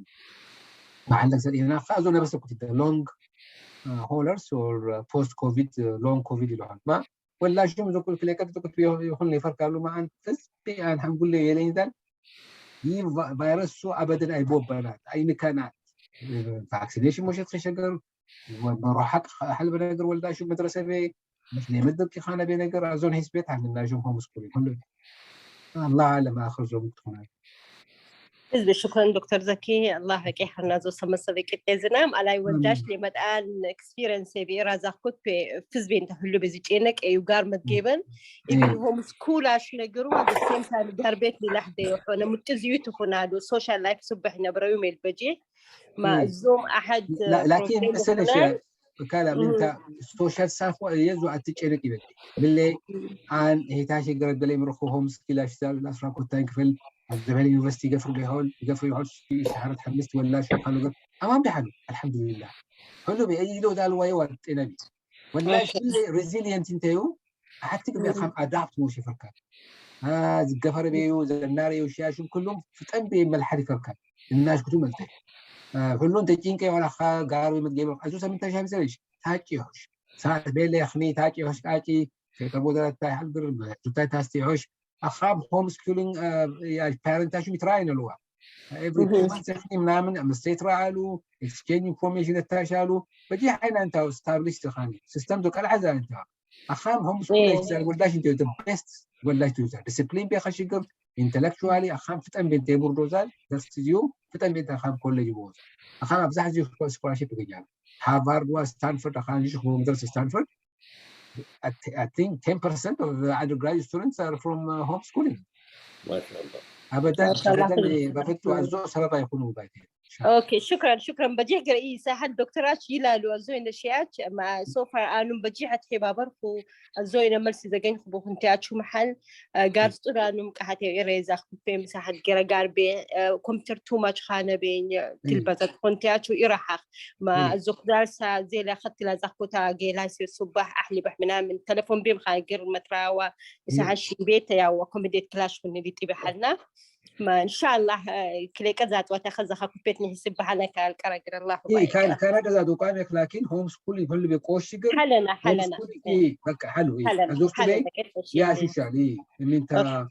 S2: ما عندك زي أنا خازونا بس كنت لونج هولرز or post covid long covid اللي ما ولا شو من كل كليكات كنت يخلني فرقة له ما عن بس أنا هنقول لي يلين ذا هي فيروس سو أبدا أي بوب بنات أي مكانات فاكسينيشن مش تشجر وبروحك حل بنقر ولا شو مدرسة بي مش ليه مدة كي خانة بنقر أزون هيس بيت عن الناجم هوم سكولي كله الله أعلم آخر زوم تكون
S8: حزب شكرا دكتور زكي الله يكي حنا زو سمسا بك تزنام على وداش لي مدان اكسبيرينس بيرا زاكوت في فزبين تحلو بزيجينك ايو قار متجيبن even هوم سكول اش نقروا at the same time قار بيت لي لحظة يوحونا متزيوتو فنادو social life سبحنا برايوم البجي ما زوم أحد
S2: لكن مثلا شيء كلام انت السوشيال ساف يزو اتشيرك يبدي باللي عن هيتاشي قرد بلي مرخو هوم سكيل اشتغل الاسرع كنت تنكفل الزمالك يونيفرسيتي يقفلوا بيهول في شهر تحمست ولا شو قالوا امام بحلو الحمد لله حلو بأي له ده الواي نبي ولا شيء ريزيلينت انتيو حتى بيخام ادابت موشي فركان القفر بيو زناري وشاشم كلهم في تنبي من الحري فركان الناس كتو ملتي كلهم تجين كي ولا خا قارو متجيب اساسا من تشام سريش تاكي هوش ساعه بيلي يخني تاكي هوش تاكي في كبودر تاع حلبر تاع تاستي هوش اخاب هوم سكولينج يا بارنت تاع متراين الوا every 2 months يخني منامن مستيت راعلو exchange information تاشالو بدي حين انت استابليش تخاني سيستم دوك العزا انت اخام هوم سكولينج ولاش انت ذا بيست ولاش تو ديسيبلين بيخشيقر intellectually أخام فتن بين تيبور دوزال درستيو فتن بين أخام كل جبوز أخام أبزح جي سكولارشيب بيجان هارفارد وستانفورد أخام يشوفوا مدرسة ستانفورد I think 10% of the undergraduate students are from homeschooling
S3: ما شاء الله
S2: أبدا بفتوا أزو سبب يكونوا بايتين
S8: اوكي شكرا بجيح قرئي ساحة دكتورات يلالو الزوين الشيات مع سوفا انو بجيحة حبابر خو الزوين ملسي زغين خبو خنتيات شو محل قارس طرانو مكحاتي إريزا خبين مساحة قرار بين كمبيوتر تو ماتش خانة بين تلبزت خنتيات شو إراحة ما الزقدار سا زي لا خدت لا زخوتا جيلاسي الصباح أحلي بحمنا من تلفون بيم خاقر متراوى مساحة شي بيتا يا وكوميديت كلاش كنا دي تبي حالنا ما إن شاء الله كلي كذات وتأخذها كوبيتني يسب على كالكرجر الله
S2: إيه كان كذا دوقامك لكن هوم سكول يقول بيقوش شجر
S8: حلنا
S2: إيه بك حلو إيه أزوجت بي يا شو شالي إن أنت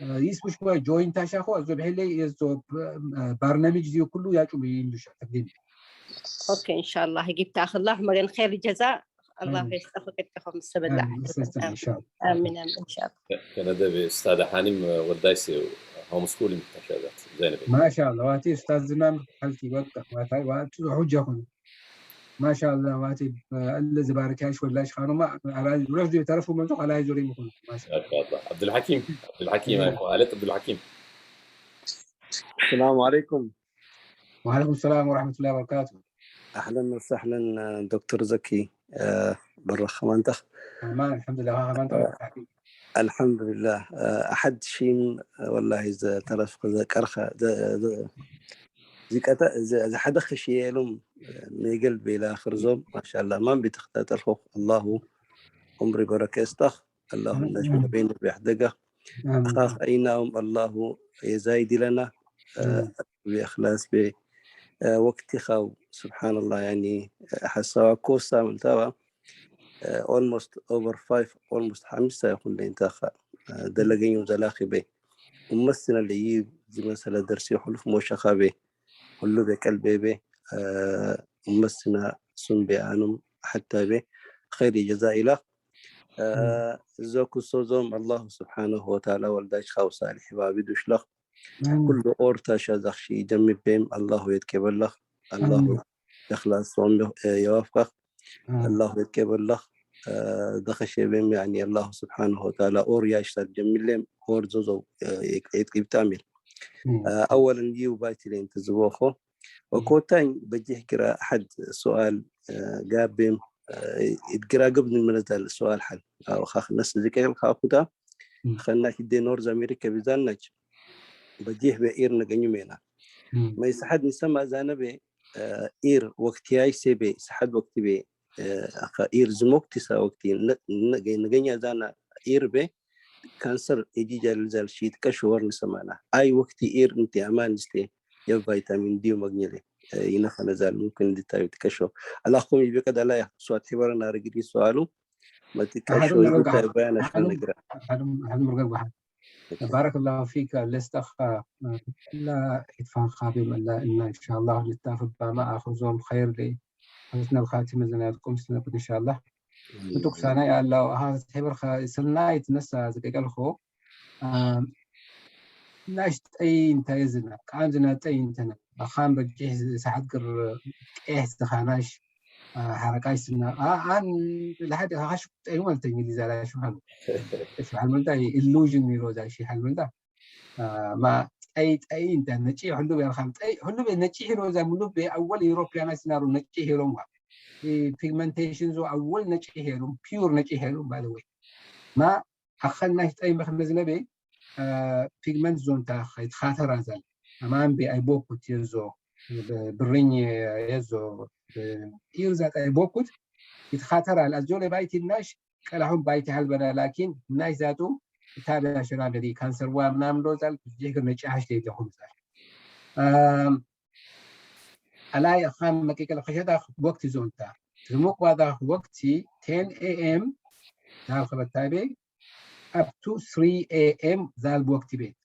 S2: يسمش شوي جوين تاشاخو أزوج بحلي يزوج برنامج ديو كله يا شو بيندوش تقديم
S8: أوكي إن شاء الله جبت أخذ الله مرين خير الجزاء الله يستخدمك تفهم السبب لا
S2: إن شاء الله
S8: آمين إن شاء الله
S3: كندا بأستاذ حانم ودايسي هوم سكولينج تشابهات زينب
S2: ما شاء الله واتي أستاذ زمان حالتي وقت واتي حجة هون ما شاء الله واتي اللي زباركاش ولا إيش خانوا ما على رجل يتعرفوا من على يزوري مكون ما شاء
S3: الله عبد الحكيم عبد الحكيم
S9: السلام عليكم.
S2: وعليكم السلام ورحمة الله وبركاته.
S9: أهلا وسهلا دكتور زكي بالرحمة
S2: أمان الحمد لله
S9: الحمد لله أحد شيء والله إذا ترى إذا كرخة إذا حدا خشي لهم ميقل بإلى آخر زوم ما شاء الله ما بتختات الخوف الله عمري بركة استخ الله النجم بين بيحدقه خاف أينهم الله يزايد لنا بإخلاص وقت خاو سبحان الله يعني حسوا كوسا من توا almost over 5 almost 5 يقول لي انت دلقين وزلاخي به ومثلنا اللي زي مثلا درسي حلف موشا خابي كله بقلبي به ومثلنا سن بيانم حتى به خير جزاء له زوكو سوزوم الله سبحانه وتعالى والداش خاو صالح بابي دوش له كل أورتا شازخشي جمي بهم الله يتكبر له الله يخلص وعمله يوافقه الله يتكبر له دخش بهم يعني الله سبحانه وتعالى أور ياشتر جميل لهم أور زوزو يتعمل أولا ديو بايتي لين تزوخو وكوتين بجيه كرا أحد سؤال قابم يتقرا قبل من السؤال حل أو خاخ الناس زي كيف خاخوتا خلنا كدي نورز أمريكا بزانج بجيه بإير نجنيمينا ما يسحد نسمع زانبه إير وقتي سبي سحد وقتي بي إير زموقتي سا وقتي نجني زانا إير بي كانسر يجي جال شيت كشور نسمعنا أي وقتي إير أنت أمان استي يا فيتامين دي ومغنيلي ينفع نزال ممكن ديتايو تكشو الله خوم يبيك دلا يا سوات حوارنا رجلي سؤالو ما تكشو يبيك بيان عشان نقرأ
S2: بارك الله فيك الاستخ لا إدفع خابم إلا إن شاء الله نتاخذ ما أخذون خير لي حسن الخاتمة زنادكم سنكون إن شاء الله نتوك سنة يا الله هذا حبر سنة يتنسى زي قال خو ناشت أي أنت يزنا كان زنا أي أنتنا خان بجهز ساعات قر إيه سخاناش حركات سنة لحد هاش أي ولا تجني زلا شو هذا شو حلمندا illusion ميروزا شيء حلمندا ما أي أنت نتشي حلو بيرخم أي حلو بنتشي هيروزا منو بأول يوروبيان سنارو نتشي هيروم pigmentations أول نتشي هيروم pure نتشي هيروم by the way ما أخلنا أي مخنزنا بي pigment zone تاخ يتخاطر رازل أمام بأي بوكوت يزو بريني يزو يرزات أي بوكوت يتخاطر على الزول بايتي الناش كلهم بايتي هالبنا لكن الناس ذاتهم تابع شراب الذي كانسر وامنام روزال جيك نجاحش ليه جهم زال على خام مكيك الخشدة وقت زونتا تموك واضح وقتي 10 AM زال خبر تابع up to 3 AM زال وقتي بيت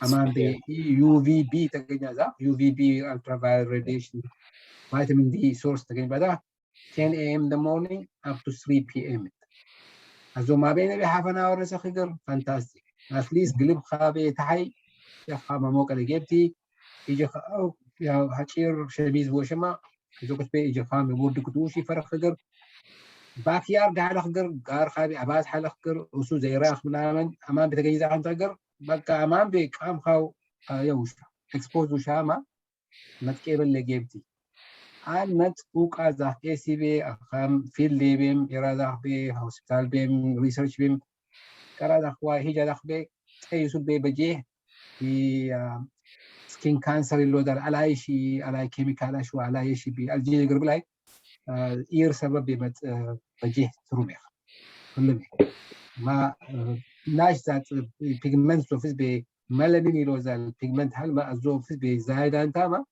S2: أمام دي UVB تجينا ذا UVB ultraviolet radiation vitamin D source تجينا بعدها 10 AM in the morning up to 3 PM أزو ما بيني بحفنا ورسا خيقر فانتاستيك أتليس قلب خابي تحي يا خابا موكا لجيبتي يجي أو يا هاتشير شميز وشما أزو كتبي يجي خامي بورد كتوشي فرق خيقر باكيار قاعد خيقر قار خابي أباز حال خيقر وسو زيراخ منامن أمام بتجيزا عن تقر بقى أمام بيك أم خاو يوش إكسبوز وشاما متكيبل لجيبتي عن مت بوكا زه ACB أخام فيلد بيم إرادة بي هوسبيتال بيم ريسيرش بيم كرا دخوا هيجا دخبي يسوب بي بجيه في سكين كانسر اللي دار على شيء على كيميكال شو على شيء بالجي يقرب لك إير سبب بمت بجيه تروميخ كلهم ما ناش ذات بيجمنت سوفيس بملانين يلوزال بيجمنت هل ما أزوفيس بزايد أنت ما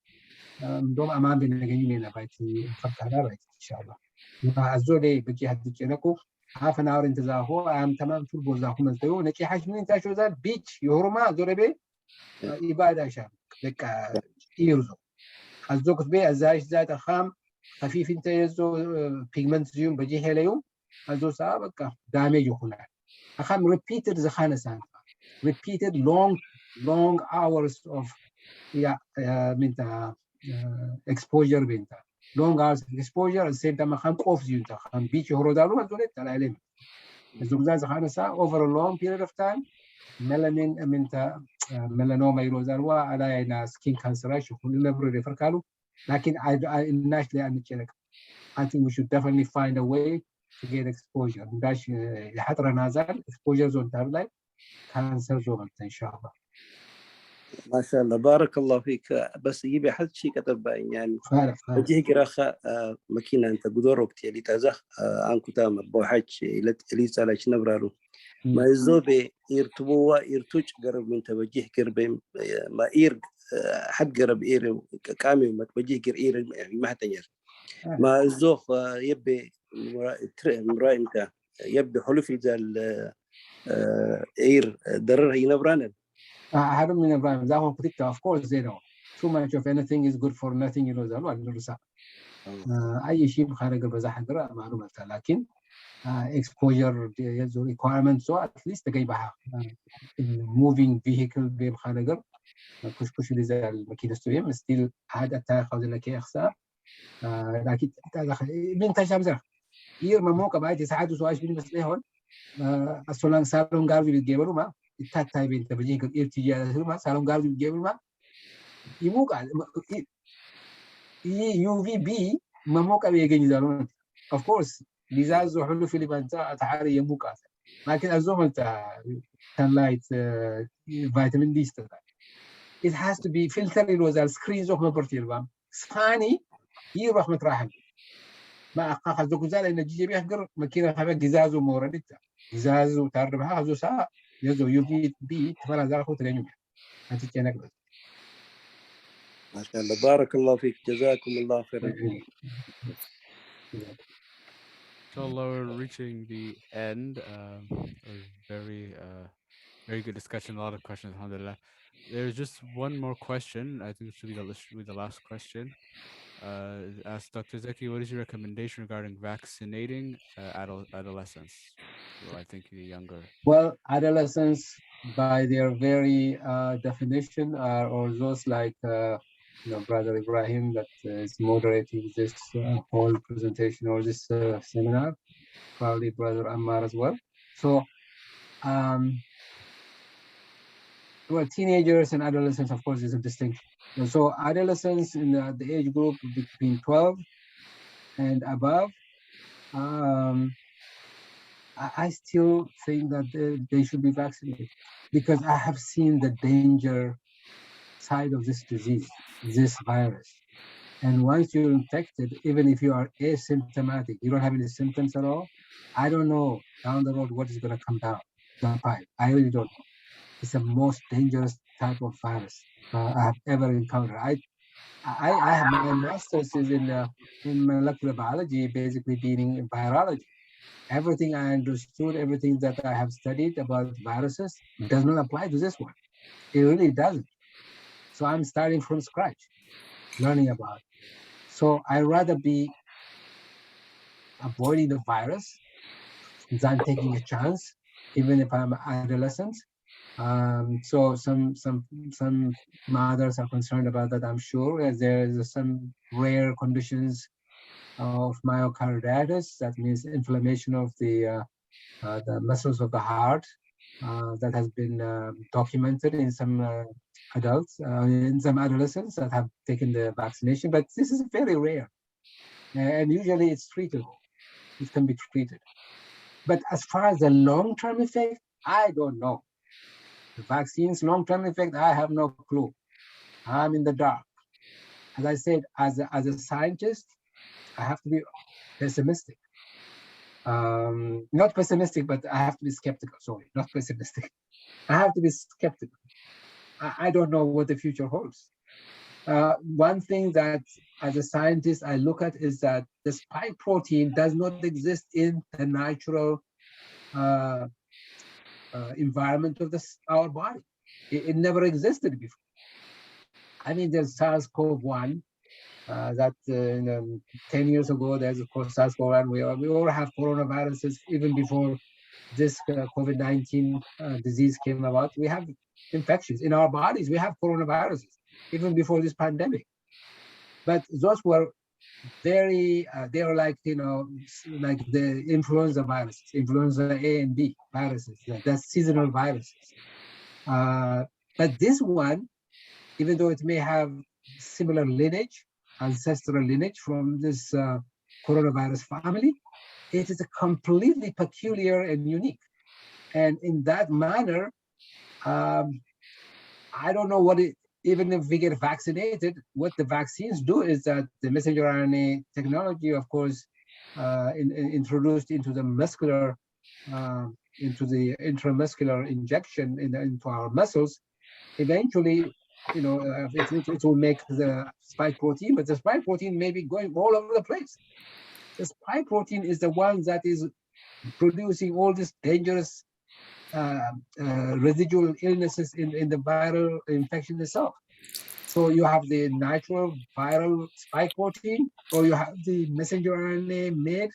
S2: دوم أمان بنجيني نبايتي خبط على بايتي إن شاء الله ما أزولي بجي هديك نكو half an hour انتظاهو أم تمام طول بوزاهو مزديو نكي حاج من انت شو ذا بيتش يهرما زوري بي إبادة شام لك إيرزو أزوك بي أزايش ذات خام خفيف انت يزو بيجمنت زيوم بجي هليوم أزو سابق دامج يخونا أخام repeated زخانة سان repeated long hours of منتا exposure بنتا long hours of exposure at the same time خام off زيونتا خام بيتش يهرو دارو ما زولت على علم الزوجة زخانة سان over a long period of time melanin منتا melanoma يروزاروا على إن skin cancer شوفون نبرو ريفر كالو لكن الناس لأن كذا I think we should definitely find a way to get exposure. داش يحضر نازل exposure زون تابلاي cancer زون إن شاء الله.
S9: ما شاء الله بارك الله فيك. بس يجيب حد شيء كتب يعني بجيه قراخة مكينة أنت قدور وقت اللي تزخ أنكو تامر بوحش اللي سالش نبرارو ما يزوبي يرتبوا يرتوج قرب من توجيه قرب ما إير حد قرب إير كامي ما توجيه قر إير ما هتنير ما الزوخ يبي مراي أنت يبي حلف الزال إير ضرر هي نبرانا.
S2: هذا من إبراهيم زاهم كتبت of course they know too much of anything is good for nothing you know زالوا عندنا سا أي شيء خارج البزاح قرأ معلومة لكن exposure يزو requirement so at least تجيبها moving vehicle بيم خارج كش اللي زي الماكينة استويم still هذا تأخذ لك أخسر لكن من تجمع زر يير مموك بعد يساعدوا سواش بين مسلهون أصلاً سالون قارب يتجيبوا ما التاي بين تبجيه كل تيجي على ما سالون قارب يتجيبوا ما يموك UVB مموك بيجي زالون of course لزاز وحلو في لبنتا تعاري يموك لكن الزوم sunlight vitamin D it has to be filtered it was a screens of مبرتير ثاني يروح متراحل ما أقاق الزوجة لأن جي بيه قر مكينة حبة جزاز وموردة جزاز وتعربها هذا ساعة يزو UVB تفعل هذا خو ترينيوم هذا كأنك بس
S9: ما شاء الله بارك الله فيك جزاكم الله خيرا.
S4: Inshallah, we're reaching the end. It was very good discussion. A lot of questions, alhamdulillah. There's just one more question. I think it should be the last question. Ask Dr. Zaki, what is your recommendation regarding vaccinating adolescents? Well, I think the younger.
S2: Well, adolescents, by their very definition, are or those like Brother Ibrahim that is moderating this whole presentation or this seminar, probably Brother Ammar as well. So, well, teenagers and adolescents, of course, is a distinction. And so adolescents in the age group between 12 and above, I still think that they should be vaccinated because I have seen the danger side of this disease, this virus. And once you're infected, even if you are asymptomatic, you don't have any symptoms at all, I don't know down the road what is going to come down the pipe. I really don't know. It's the most dangerous type of virus I have ever encountered. I have my master's is in molecular biology, basically being in virology. Everything I understood, everything that I have studied about viruses does not apply to this one. It really doesn't. So I'm starting from scratch, learning about it. So I'd rather be avoiding the virus than taking a chance, even if I'm an adolescent. So some mothers are concerned about that, I'm sure, as there is some rare conditions of myocarditis, that means inflammation of the muscles of the heart, that has been documented in some adults, in some adolescents that have taken the vaccination, but this is very rare. And usually it's treatable. It can be treated. But as far as the long-term effect, I don't know. The vaccine's long-term effect, I have no clue. I'm in the dark. As I said, as a scientist, I have to be pessimistic. Not pessimistic, but I have to be skeptical. Sorry, not pessimistic. I have to be skeptical. I don't know what the future holds. One thing that as a scientist I look at is that the spike protein does not exist in the natural environment of our body. It never existed before. I mean, there's SARS-CoV-1 that 10 years ago, there's of course SARS-CoV-1. We all have coronaviruses even before this COVID-19 disease came about. We have infections in our bodies. We have coronaviruses even before this pandemic. But those were very, they were like, like the influenza viruses, influenza A and B viruses, that's seasonal viruses. But this one, even though it may have similar lineage, ancestral lineage from this coronavirus family, it is a completely peculiar and unique. And in that manner, I don't know what it, even if we get vaccinated, what the vaccines do is that the messenger RNA technology, of course, introduced into the muscular, into the intramuscular injection into our muscles, eventually, it will make the spike protein, but the spike protein may be going all over the place. The spike protein is the one that is producing all this dangerous residual illnesses in the viral infection itself. So you have the natural viral spike protein, or you have the messenger RNA made,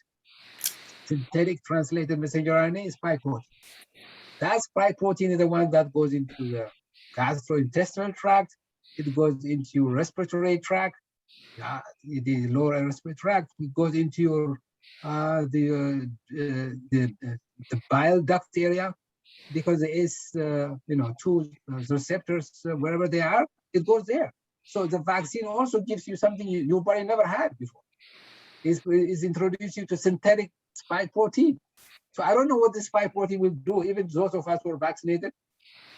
S2: synthetic translated messenger RNA spike protein. That spike protein is the one that goes into the gastrointestinal tract. It goes into your respiratory tract, the lower respiratory tract. It goes into your the bile duct area, because there is two receptors wherever they are. It goes there. So the vaccine also gives you something your body never had before. Is introduce you to synthetic spike protein. So I don't know what this spike protein will do. Even those of us who are vaccinated,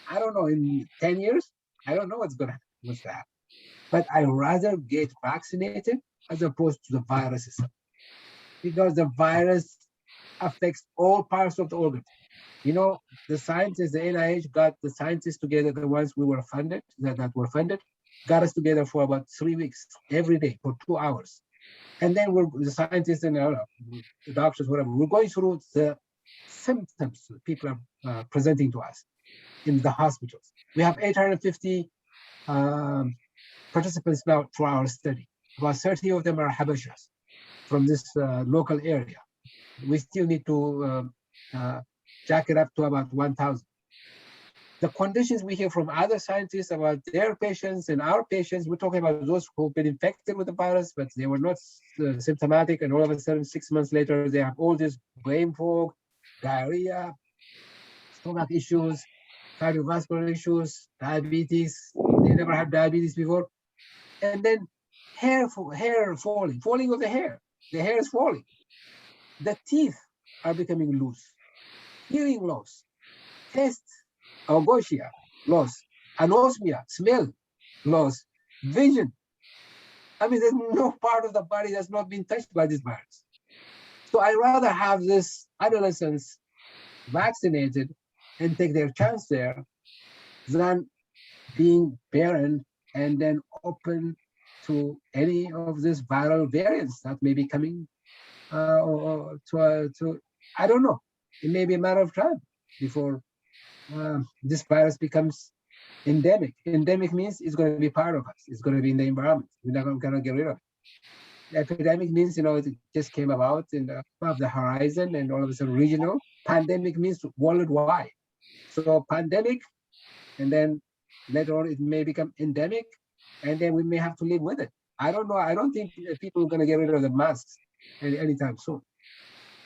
S2: I don't know, in 10 years, I don't know what's going to happen. But I rather get vaccinated as opposed to the virus itself, because the virus affects all parts of the organ. The scientists, the NIH got the scientists together, the ones we were funded, that were funded, got us together for about 3 weeks, every day for 2 hours. And then the scientists and the doctors, whatever, we're going through the symptoms people are presenting to us in the hospitals. We have 850 participants now for our study. About 30 of them are Habashas from this local area. We still need to jack it up to about 1,000. The conditions we hear from other scientists about their patients and our patients, we're talking about those who've been infected with the virus, but they were not symptomatic, and all of a sudden, 6 months later, they have all this brain fog, diarrhea, stomach issues, cardiovascular issues, diabetes. They never had diabetes before. And then hair falling of the hair. The hair is falling. The teeth are becoming loose. Hearing loss, taste, gauchia loss, anosmia, smell loss, vision. I mean, there's no part of the body that's not been touched by this virus. So I rather have this adolescents vaccinated and take their chance there than being barren and then open to any of these viral variants that may be coming to I don't know. It may be a matter of time before this virus becomes endemic. Endemic means it's going to be part of us. It's going to be in the environment. We're not going to get rid of it. Epidemic means, it just came about in above the horizon and all of a sudden regional. Pandemic means worldwide. So pandemic, and then later on it may become endemic, and then we may have to live with it. I don't know. I don't think people are going to get rid of the masks anytime soon.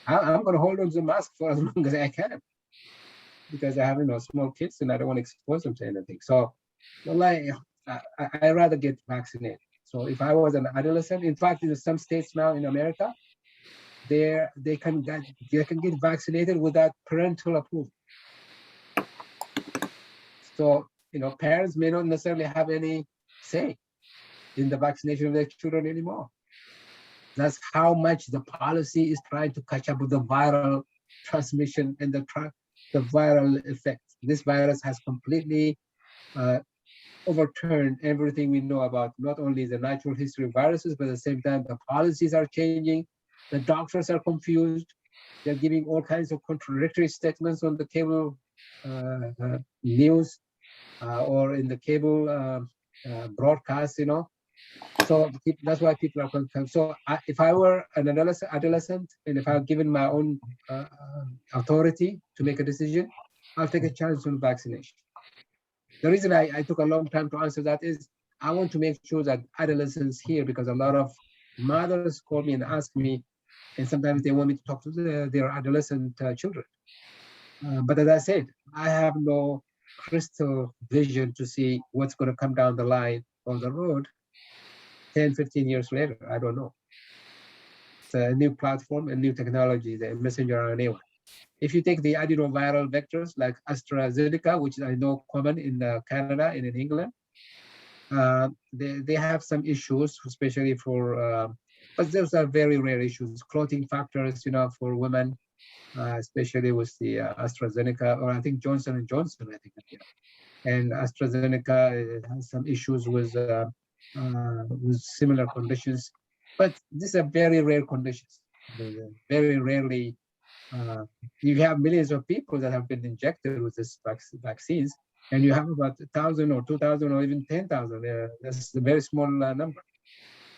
S2: I'm going to hold on to the mask for as long as I can. because I have, small kids and I don't want to expose them to anything. So, I rather get vaccinated. So if I was an adolescent, in fact, in some states now in America, they can get vaccinated without parental approval. So, parents may not necessarily have any say in the vaccination of their children anymore. That's how much the policy is trying to catch up with the viral transmission and the viral effect. This virus has completely overturned everything we know about not only the natural history of viruses, but at the same time, the policies are changing. The doctors are confused. They're giving all kinds of contradictory statements on the cable news or in the cable broadcast, So that's why people are confused. So if I were an adolescent, and if I were given my own authority to make a decision, I'll take a chance on vaccination. The reason I took a long time to answer that is I want to make sure that adolescents hear, because a lot of mothers call me and ask me, and sometimes they want me to talk to their adolescent children. But as I said, I have no crystal vision to see what's going to come down the line on the road 10, 15 years later. I don't know. It's a new platform and new technology, the messenger RNA one. If you take the adenoviral vectors like AstraZeneca, which I know common in Canada and in England, they have some issues, especially for, but those are very rare issues. Clotting factors, for women, especially with the AstraZeneca, or I think Johnson & Johnson, I think, and AstraZeneca has some issues with similar conditions, but these are very rare conditions. Very rarely, you have millions of people that have been injected with this vaccines, and you have about 1,000 or 2,000 or even 10,000. That's a very small number.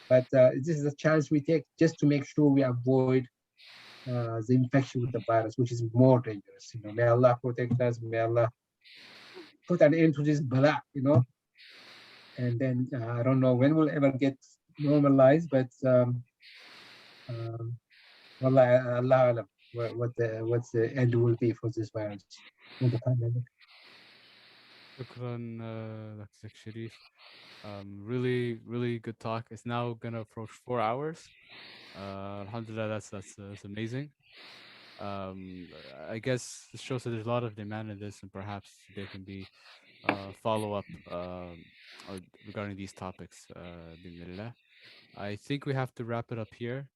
S2: But this is a chance we take just to make sure we avoid the infection with the virus, which is more dangerous. May Allah protect us. May Allah put an end to this bala, And then I don't know when we'll ever get normalized, but Allah alam, what the end will be for this virus, for the pandemic.
S4: Shukran, Dr. Sherif. Really, really good talk. It's now gonna approach 4 hours. Alhamdulillah, that's amazing. I guess this shows that there's a lot of demand in this, and perhaps there can be follow-up regarding these topics. Bismillah. I think we have to wrap it up here.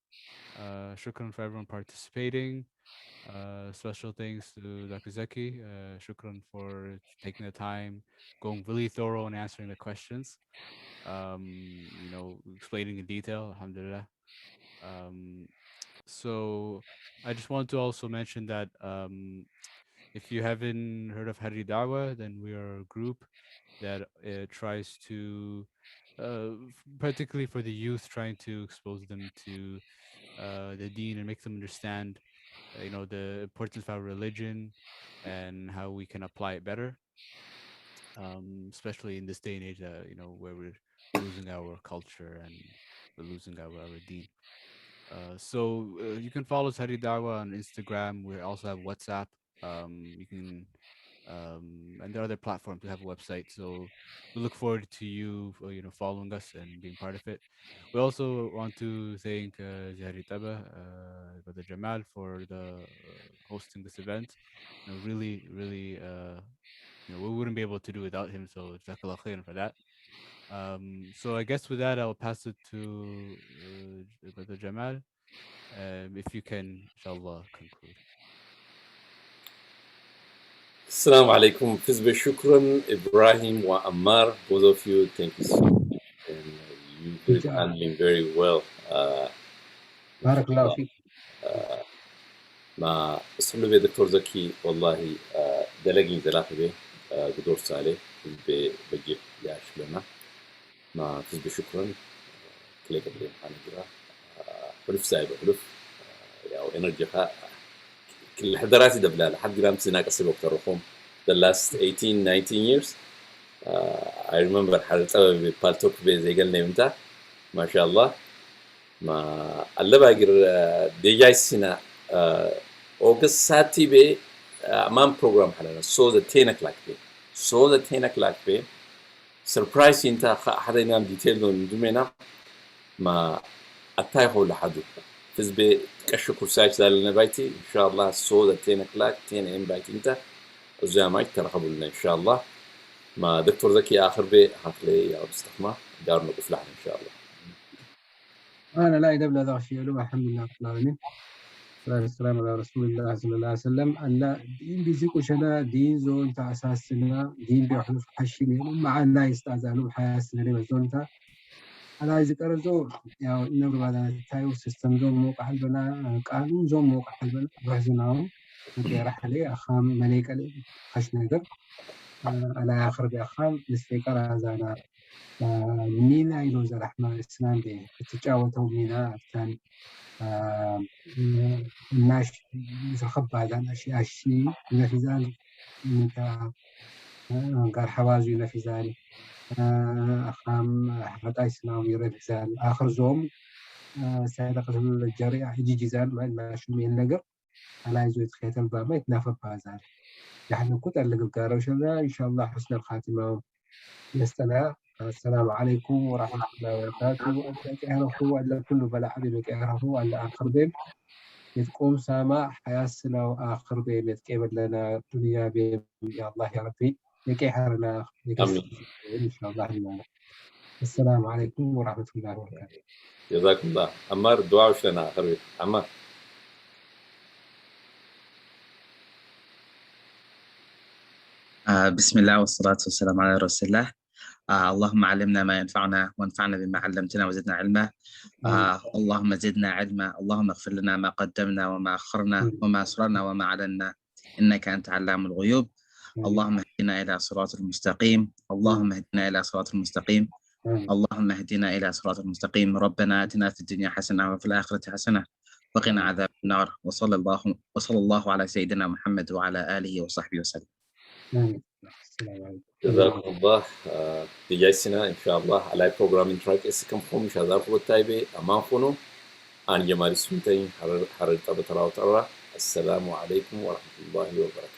S4: Shukran for everyone participating. Special thanks to Dr. Zaki. Shukran for taking the time, going really thorough and answering the questions. Explaining in detail. Alhamdulillah. So I just want to also mention that if you haven't heard of Hari Dawa, then we are a group that tries to, particularly for the youth, trying to expose them to the deen and make them understand, the importance of our religion and how we can apply it better, especially in this day and age that, where we're losing our culture and we're losing our deen. So you can follow Hari Dawa on Instagram. We also have WhatsApp. You can, and there are other platforms to have a website. So we look forward to you, following us and being part of it. We also want to thank Zahri Taba, Brother Jamal, for the hosting this event. Really, really, we wouldn't be able to do without him. So Jazakallah khairan for that. So I guess with that, I'll pass it to Brother Jamal. If you can, inshallah, conclude.
S3: Assalamu alaikum. Fizbe shukran, Ibrahim wa Ammar, both of you, thank you so much. And you've been handling very well.
S2: Barakallahu feek.
S3: مع اسمه دكتور زكي والله دلقي دلاخبه قدور صالح بجيب يعيش لنا ما فيش شكرا كلي قبل أنا جرا حلف سايب حلف يا إنرجي كل حضراتي دبلا لحد قرام سناك أصيب وقت الرقم the last 18-19 years I remember حالة بالتوك بزي قلنا إمتى ما شاء الله ما اللي باقر ديجاي السنة أوغست ساتي بي أمام بروجرام حلنا so the 10 o'clock be so the 10 o'clock be surprise أنت حدا ينام detail دون دمنا ما أتاي هو لحدو تزبي كشو كورساج ذا لنا بايتي إن شاء الله so the 10 o'clock 10 am بايتي أنت وزي ما ترحبوا لنا إن شاء الله ما دكتور زكي آخر بي هاكلي يا رب استخدمه دارنا بفلحنا إن شاء الله.
S2: أنا لا يدبل هذا الشيء له الحمد لله رب العالمين. والسلام على رسول الله صلى الله عليه وسلم. ألا دين بيزيكو شنا دين زون تا أساسنا دين بيحلف حشيني مع لا يستأذنوا بحياة سنين زون تا على ذكر زون يا نبر بعد تايو سيستم زون موقع حلبنا قانون زون موقع حلبنا رحزناهم نكي رحلي أخام مليك علي خش نقدر على آخر بأخام نستيقظ هذا مينا يلوز الرحمة الإسلام بي تتجاوزوا مينا كان الناش مثل خبا هذا أشياء الشيء نفذان منك قال حوازي نفذان أخام حتى إسلام يرفزان آخر زوم سيدقة الجريعة يجي جزان ما شو مين لقر على يزوي تخيط البابا يتنافى بازان نحن كنت اللقب كاروشنا إن شاء الله حسن الخاتمة نستنى. السلام عليكم ورحمة الله وبركاته. أنت كأهرفوا ألا كل بلا حبيبك كأهرفوا ألا آخر بيم يتقوم سامع حياسنا وآخر بيم يتكيبر لنا دنيا بيم يا الله يا ربي يكيحرنا إن شاء الله لنا. السلام عليكم ورحمة الله وبركاته.
S3: جزاكم الله. عمار دعاء وش لنا آخر بيم عمار.
S10: بسم الله والصلاة والسلام على رسول الله. اللهم علمنا ما ينفعنا وانفعنا بما علمتنا وزدنا علما. اللهم زدنا علما. اللهم اغفر لنا ما قدمنا وما أخرنا وما أسررنا وما أعلنا إنك أنت علام الغيوب. اللهم اهدنا إلى صراط المستقيم. اللهم اهدنا إلى صراط المستقيم. اللهم اهدنا إلى صراط المستقيم. ربنا آتنا في الدنيا حسنة وفي الآخرة حسنة وقنا عذاب النار. وصلى الله على سيدنا محمد وعلى آله وصحبه وسلم.
S3: جزاكم الله. تجايسنا إن شاء الله على برنامج تراك إسكم فهم شذار فوق تايبي أمام فنو أنا جمال سنتين حرر تبتراو ترى. السلام عليكم ورحمة الله وبركاته.